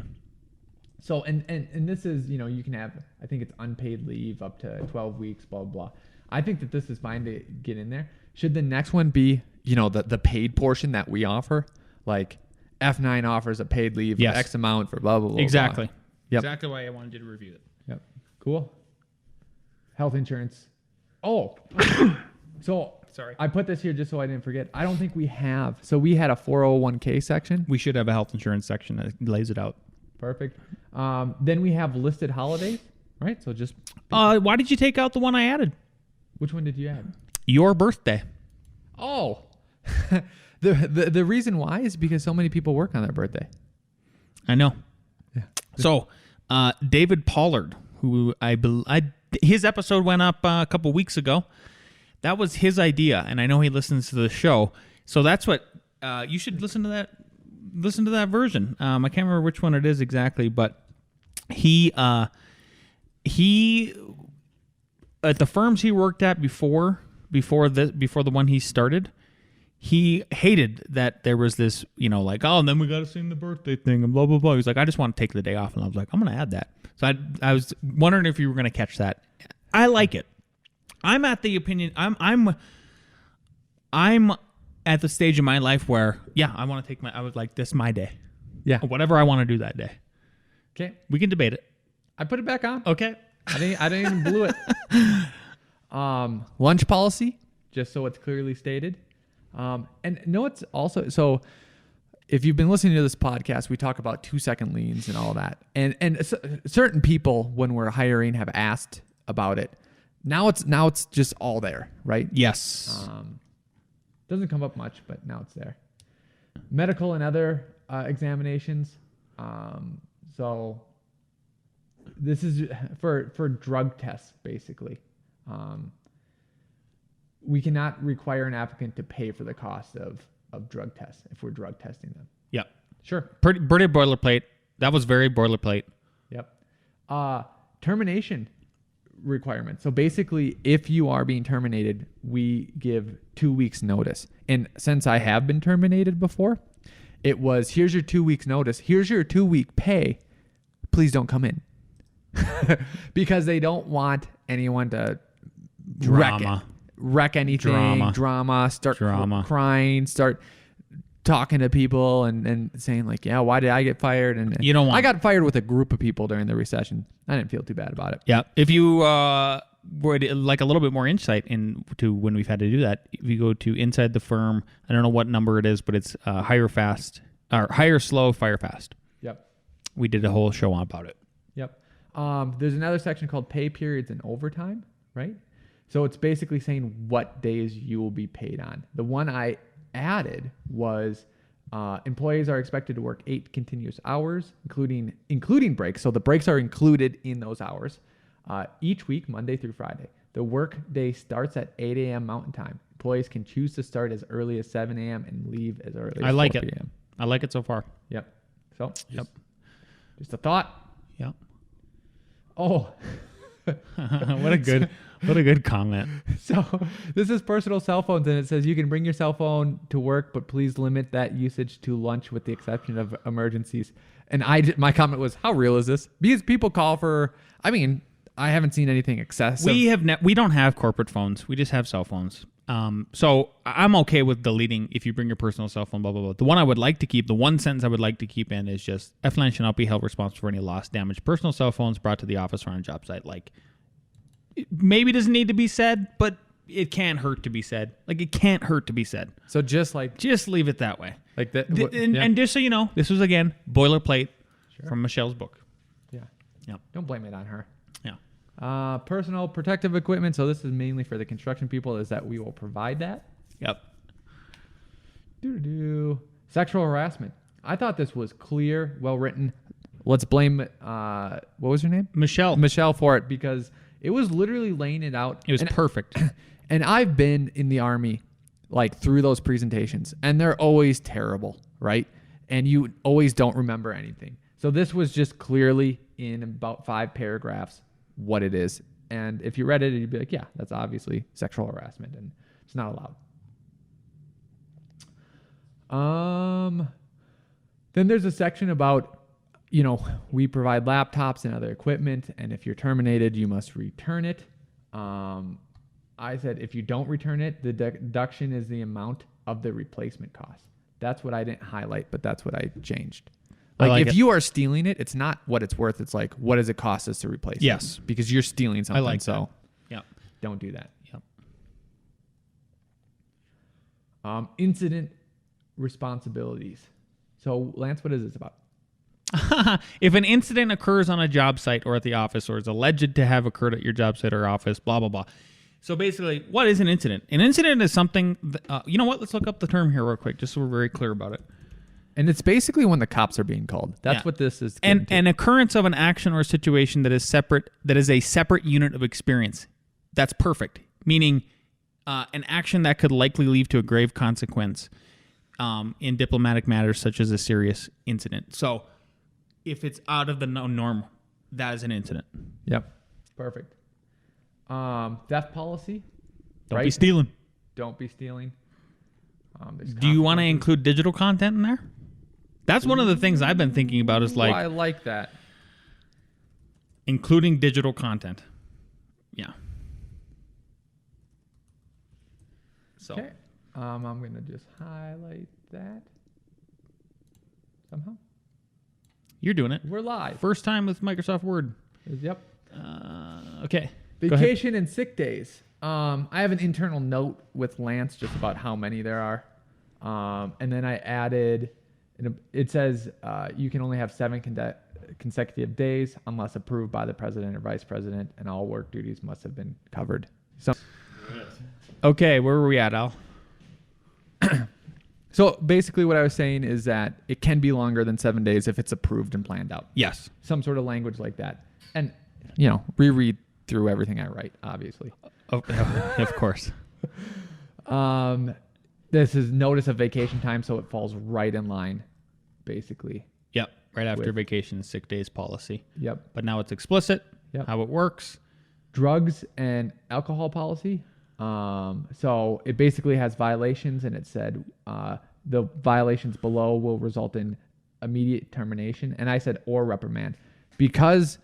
S2: So and this is, you can have, I think it's unpaid leave up to 12 weeks, blah, blah, blah. I think that this is fine to get in there. Should the next one be, the paid portion that we offer? Like F9 offers a paid leave of X amount for blah, blah, blah.
S3: Exactly.
S2: Blah. Yep.
S3: Exactly why I wanted you to review it.
S2: Yep. Cool. Health insurance. Oh. So
S3: sorry.
S2: I put this here just so I didn't forget. I don't think we have. So we had a 401k section.
S3: We should have a health insurance section that lays it out.
S2: Perfect. Then we have listed holidays, right? So just
S3: why did you take out the one I added?
S2: which one did you add?
S3: Your birthday.
S2: Oh, the reason why is because so many people work on their birthday.
S3: I know.
S2: Yeah.
S3: So, David Pollard, who his episode went up a couple weeks ago. That was his idea, and I know he listens to the show. So that's what you should listen to that. Listen to that version. I can't remember which one it is exactly, but he at the firms he worked at before the one he started, he hated that there was this, like, oh, and then we got to sing the birthday thing and blah, blah, blah. He was like, I just want to take the day off. And I was like, I'm going to add that. So I was wondering if you were going to catch that. I like it. I'm at the opinion. I'm at the stage of my life where, yeah, I want to take I was like, this is my day.
S2: Yeah.
S3: Whatever I want to do that day.
S2: Okay.
S3: We can debate it.
S2: I put it back on.
S3: Okay.
S2: I didn't even blew it. Lunch policy, just so it's clearly stated. And no, it's also, so if you've been listening to this podcast, we talk about 2-second liens and all that. And certain people, when we're hiring, have asked about it. Now it's just all there, right?
S3: Yes.
S2: Doesn't come up much, but now it's there. Medical and other examinations. So this is for drug tests, basically. We cannot require an applicant to pay for the cost of drug tests if we're drug testing them.
S3: Yep.
S2: Sure.
S3: Pretty boilerplate. That was very boilerplate.
S2: Yep. Termination requirements. So basically, if you are being terminated, we give 2 weeks notice. And since I have been terminated before, it was, here's your 2 weeks notice. Here's your 2 week pay. Please don't come in. Because they don't want anyone to wreck anything. Drama. Start crying. Start talking to people and saying like, yeah, why did I get fired? And
S3: you don't want.
S2: I got fired with a group of people during the recession. I didn't feel too bad about it.
S3: Yeah. If you would like a little bit more insight into when we've had to do that, if you go to Inside the Firm, I don't know what number it is, but it's hire slow, fire fast.
S2: Yep.
S3: We did a whole show about it.
S2: Yep. There's another section called pay periods and overtime, right? So it's basically saying what days you will be paid on. The one I added was employees are expected to work 8 continuous hours, including breaks. So the breaks are included in those hours each week, Monday through Friday. The work day starts at 8 a.m. Mountain Time. Employees can choose to start as early as 7 a.m. and leave as early as 4 p.m.
S3: I like it so far.
S2: Yep. So just a thought.
S3: Yep.
S2: Oh.
S3: What a good comment.
S2: So this is personal cell phones, and it says you can bring your cell phone to work, but please limit that usage to lunch with the exception of emergencies. And my comment was, how real is this? Because people call for, I haven't seen anything excessive.
S3: We don't have corporate phones. We just have cell phones. So I'm okay with deleting if you bring your personal cell phone, blah, blah, blah. The one I would like to keep, the one sentence I would like to keep in is just F-Line shall not be held responsible for any loss, damage, personal cell phones brought to the office or on a job site. Like, it maybe doesn't need to be said, but it can't hurt to be said. Like, it can't hurt to be said.
S2: So just leave
S3: it that way.
S2: Like that.
S3: And just so you know, this was, again, boilerplate from Michelle's book.
S2: Yeah.
S3: Yep.
S2: Don't blame it on her.
S3: Yeah.
S2: Personal protective equipment. So this is mainly for the construction people, is that we will provide that.
S3: Yep.
S2: Sexual harassment. I thought this was clear, well written. Let's blame, what was her name? Michelle for it, because it was literally laying it out.
S3: It was perfect.
S2: And I've been in the Army, like, through those presentations, and they're always terrible, right? And you always don't remember anything. So this was just clearly in about 5 paragraphs what it is. And if you read it, you'd be like, yeah, that's obviously sexual harassment, and it's not allowed. Then there's a section about, we provide laptops and other equipment, and if you're terminated, you must return it. I said if you don't return it, the deduction is the amount of the replacement cost. That's what I didn't highlight, but that's what I changed. Like if you are stealing it, it's not what it's worth. It's like, what does it cost us to replace it?
S3: Yes.
S2: Because you're stealing something.
S3: I like
S2: so
S3: that. Yep.
S2: Don't do that.
S3: Yep.
S2: Incident responsibilities. So, Lance, what is this about?
S3: If an incident occurs on a job site or at the office or is alleged to have occurred at your job site or office, blah, blah, blah. So basically, what is an incident? An incident is something, you know what? Let's look up the term here real quick, just so we're very clear about it.
S2: And it's basically when the cops are being called. That's what this is.
S3: An occurrence of an action or situation that is separate, that is a separate unit of experience. That's perfect. Meaning an action that could likely lead to a grave consequence in diplomatic matters such as a serious incident. So if it's out of the norm, that is an incident.
S2: Yep. Perfect. Theft policy.
S3: Don't be stealing.
S2: Don't be stealing.
S3: Do you want to include digital content in there? That's one of the things I've been thinking about is like...
S2: I like that.
S3: Including digital content. Yeah. So.
S2: Okay. I'm going to just highlight that somehow.
S3: You're doing it.
S2: We're live.
S3: First time with Microsoft Word.
S2: Yep.
S3: Okay.
S2: Vacation and sick days. I have an internal note with Lance just about how many there are. And then I added, it says you can only have 7 consecutive days unless approved by the president or vice president, and all work duties must have been covered. So,
S3: okay, where were we at, Al?
S2: So basically what I was saying is that it can be longer than 7 days if it's approved and planned out.
S3: Yes.
S2: Some sort of language like that. And, you know, reread through everything I write, obviously.
S3: Oh, of course.
S2: This is notice of vacation time, so it falls right in line, basically.
S3: Yep, right after vacation and sick days policy.
S2: Yep.
S3: But now it's explicit,
S2: Yep.
S3: how it works.
S2: Drugs and alcohol policy. So it basically has violations, and it said the violations below will result in immediate termination. And I said or reprimand, because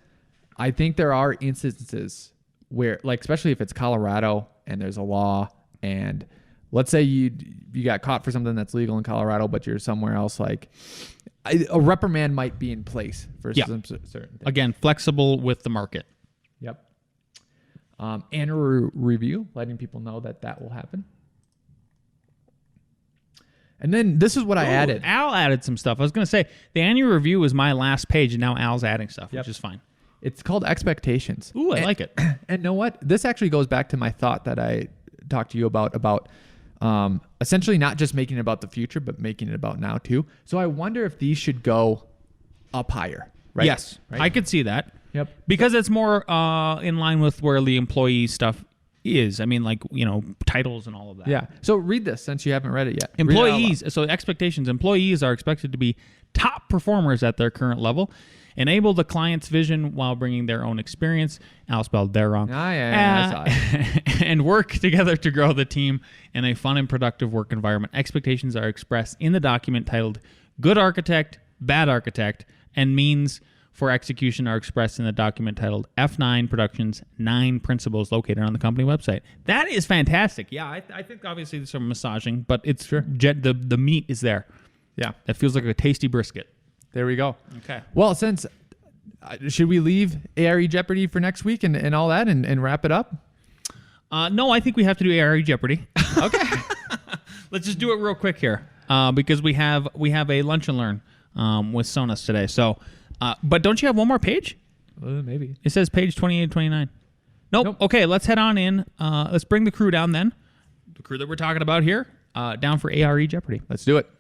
S2: I think there are instances where, like, especially if it's Colorado and there's a law, and let's say you got caught for something that's legal in Colorado, but you're somewhere else, like a reprimand might be in place for some certain things.
S3: Again, flexible with the market.
S2: Yep. Annual review, letting people know that will happen. And then this is what I added.
S3: Al added some stuff. I was going to say the annual review was my last page, and now Al's adding stuff, which is fine.
S2: It's called expectations.
S3: Ooh, I like it.
S2: And know what? This actually goes back to my thought that I talked to you about essentially not just making it about the future, but making it about now too. So I wonder if these should go up higher, right?
S3: Yes,
S2: right?
S3: I could see that.
S2: Yep.
S3: Because it's more in line with where the employee stuff is. I mean, like, you know, titles and all of that.
S2: Yeah. So read this since you haven't read it yet.
S3: Employees, so expectations. Employees are expected to be top performers at their current level, enable the client's vision while bringing their own experience. Al spelled there wrong.
S2: I saw it.
S3: And work together to grow the team in a fun and productive work environment. Expectations are expressed in the document titled Good Architect, Bad Architect, and means for execution are expressed in the document titled F9 Productions 9 Principles located on the company website. That is fantastic. Yeah, I think obviously there's some massaging, but it's the meat is there.
S2: Yeah.
S3: That feels like a tasty brisket.
S2: There we go.
S3: Okay.
S2: Well, since should we leave A.R.E. Jeopardy for next week and all that and wrap it up?
S3: No, I think we have to do A.R.E. Jeopardy.
S2: Okay.
S3: Let's just do it real quick here because we have a lunch and learn with Sonas today. So, but don't you have one more page?
S2: Maybe.
S3: It says page 28 and 29. Nope. Okay, let's head on in. Let's bring the crew down then. The crew that we're talking about here down for A.R.E. Jeopardy.
S2: Let's do it.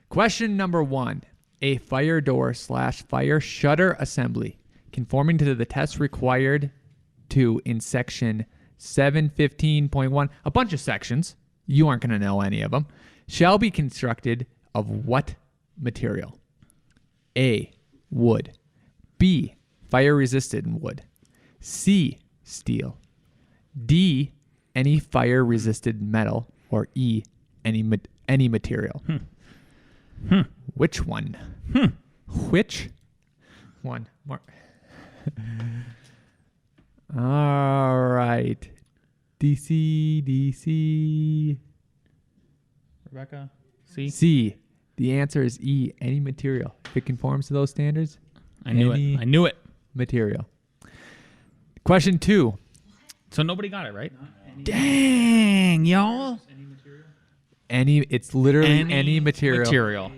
S2: Question number 1. A fire door / fire shutter assembly conforming to the test required to in section 715.1, a bunch of sections, you aren't going to know any of them, shall be constructed of what material? A, wood. B, fire resistant wood. C, steel. D, any fire resistant metal. Or E, any material. Which one? Which one? More. All right. DC.
S3: Rebecca, C.
S2: C. The answer is E, any material. If it conforms to those standards,
S3: I knew it.
S2: material. Question 2.
S3: So nobody got it, right? Dang, y'all.
S2: It's literally any material.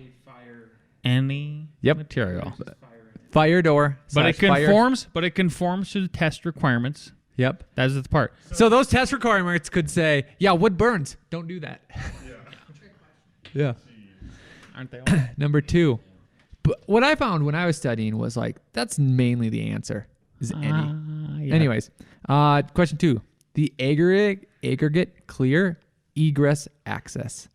S3: Any
S2: Yep.
S3: material.
S2: Fire door.
S3: But it
S2: /fire.
S3: conforms to the test requirements.
S2: Yep.
S3: That is the part.
S2: So those test requirements could say, yeah, wood burns. Don't do that. Yeah.
S3: Aren't they all?
S2: Number 2. But what I found when I was studying was like, that's mainly the answer. Is any.
S3: Yeah.
S2: Anyways, question 2. The aggregate clear egress access.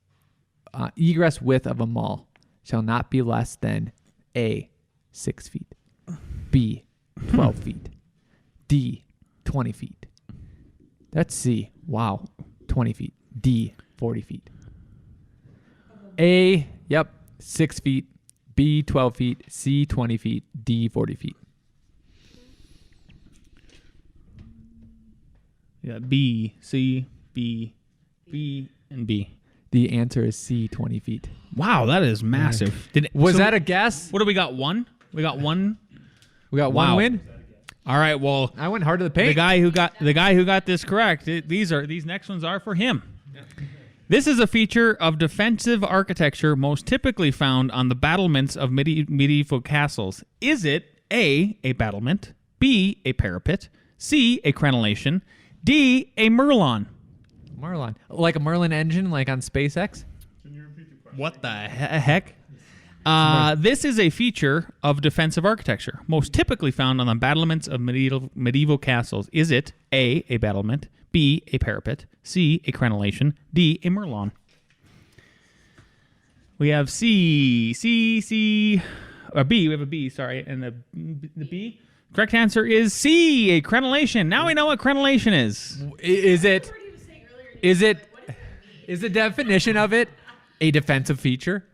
S2: Egress width of a mall shall not be less than A, 6 feet, B, 12 feet, D, 20 feet. That's C. Wow. 20 feet. D, 40 feet. A, 6 feet, B, 12 feet, C, 20 feet, D, 40 feet.
S3: Yeah, B, C, B, B, and B.
S2: The answer is C, 20 feet.
S3: Wow, that is massive.
S2: Was that a guess?
S3: What do we got? One? We got one.
S2: We got
S3: Wow.
S2: one win?
S3: All right. Well,
S2: I went hard to the paint.
S3: the guy who got this correct. These next ones are for him. This is a feature of defensive architecture most typically found on the battlements of medieval castles. Is it A, a battlement, B, a parapet, C, a crenellation, D, a merlon?
S2: Merlin. Like a Merlin engine like on SpaceX?
S3: What the heck? This is a feature of defensive architecture, most typically found on the battlements of medieval castles. Is it A, a battlement, B, a parapet, C, a crenellation, D, a merlon? We have C, B. We have a B, sorry, and the B. Correct answer is C, a crenellation. Now we know what crenellation is.
S2: Is the definition of it a defensive feature?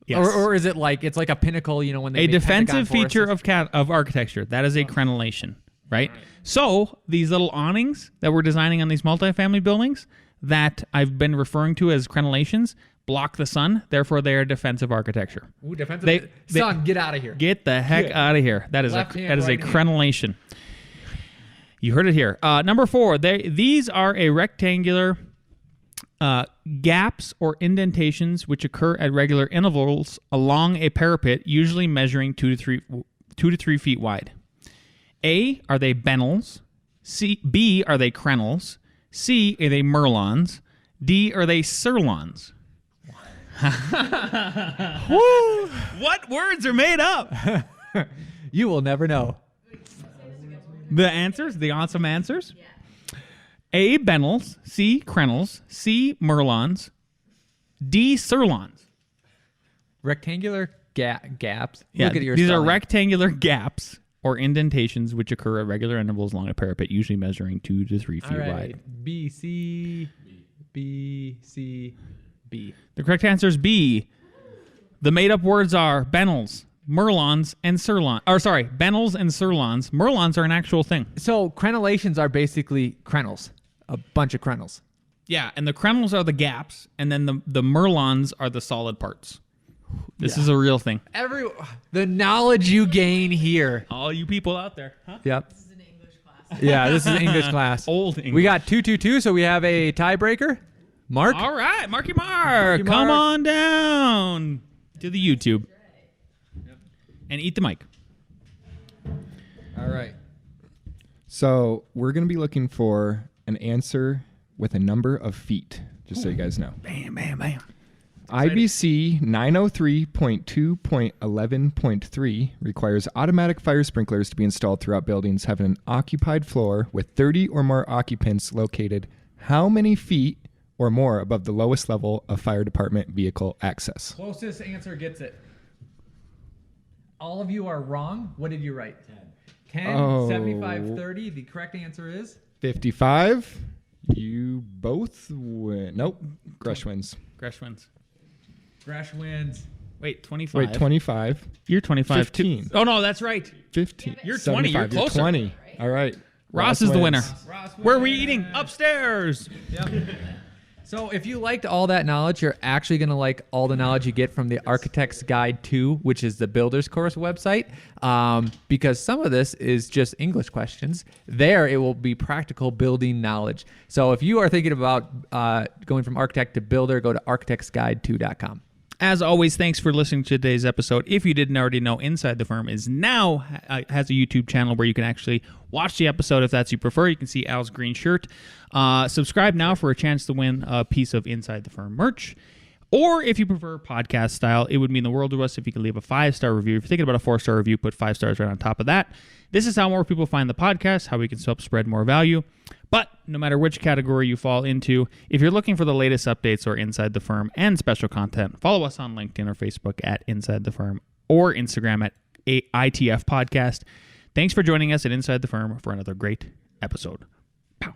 S3: Yes.
S2: Or is it like it's like a pinnacle, you know, when they
S3: A
S2: make
S3: defensive
S2: Pentagon
S3: feature
S2: forests?
S3: of architecture. That is a crenellation, right? So these little awnings that we're designing on these multifamily buildings that I've been referring to as crenellations block the sun. Therefore, they are defensive architecture.
S2: Ooh, defensive. Son, get out of here.
S3: Get the heck out of here. That is
S2: Left hand,
S3: a
S2: right hand.
S3: crenellation. You heard it here. Number 4. These are a rectangular gaps or indentations which occur at regular intervals along a parapet, usually measuring 2 to 3 feet wide. A, are they bennels? B, are they crenels? C, are they merlons? D, are they sirloins? What words are made up?
S2: You will never know.
S3: The answers, the awesome answers. A, bennels. C, crenels. C, merlons. D, sirloins.
S2: Rectangular gaps.
S3: Yeah,
S2: Look at your
S3: these are
S2: spelling.
S3: rectangular gaps or indentations which occur at regular intervals along a parapet, usually measuring 2 to 3 feet
S2: All right.
S3: wide.
S2: B, C, B, C, B.
S3: The correct answer is B. The made-up words are bennels, merlons, and sirloin. Or sorry, bennels and sirloins. Merlons are an actual thing.
S2: So crenellations are basically crenels. A bunch of crenels.
S3: Yeah, and the crenels are the gaps, and then the merlons are the solid parts. This is a real thing.
S2: The knowledge you gain here.
S3: All you people out there, huh?
S2: Yep. This is an English class. Yeah, this is an English class.
S3: Old English.
S2: We got 2-2-2, so we have a tiebreaker. Mark?
S3: All right, Marky Mark, come on down to the YouTube and eat the mic.
S4: All right. So we're going to be looking for an answer with a number of feet, just so you guys know.
S3: Bam, bam, bam.
S4: IBC 903.2.11.3 requires automatic fire sprinklers to be installed throughout buildings having an occupied floor with 30 or more occupants located how many feet or more above the lowest level of fire department vehicle access?
S2: Closest answer gets it. All of you are wrong. What did you write? 10,
S4: Oh.
S2: 75, 30. The correct answer is?
S4: 55. You both win. Nope. Grush wins.
S3: Gresh wins.
S2: Gresh wins.
S3: Wait, 25.
S4: Wait, 25.
S3: You're 25.
S4: 15.
S3: Oh, no, that's right.
S4: 15.
S3: You're 20. You're
S4: 75.
S3: closer.
S4: 20. All right.
S3: Ross is the winner.
S4: wins.
S2: Ross
S3: Where are we
S2: wins.
S3: eating? Upstairs.
S2: Yep. So if you liked all that knowledge, you're actually going to like all the knowledge you get from the Architect's Guide 2, which is the Builder's Course website, because some of this is just English questions. There, it will be practical building knowledge. So if you are thinking about going from architect to builder, go to architectsguide2.com.
S3: As always, thanks for listening to today's episode. If you didn't already know, Inside the Firm is now has a YouTube channel where you can actually watch the episode if that's you prefer. You can see Al's green shirt. Subscribe now for a chance to win a piece of Inside the Firm merch. Or if you prefer podcast style, it would mean the world to us if you could leave a 5-star review. If you're thinking about a 4-star review, put 5 stars right on top of that. This is how more people find the podcast, how we can help spread more value. But no matter which category you fall into, if you're looking for the latest updates or Inside the Firm and special content, follow us on LinkedIn or Facebook at Inside the Firm or Instagram at ITF Podcast. Thanks for joining us at Inside the Firm for another great episode. Pow.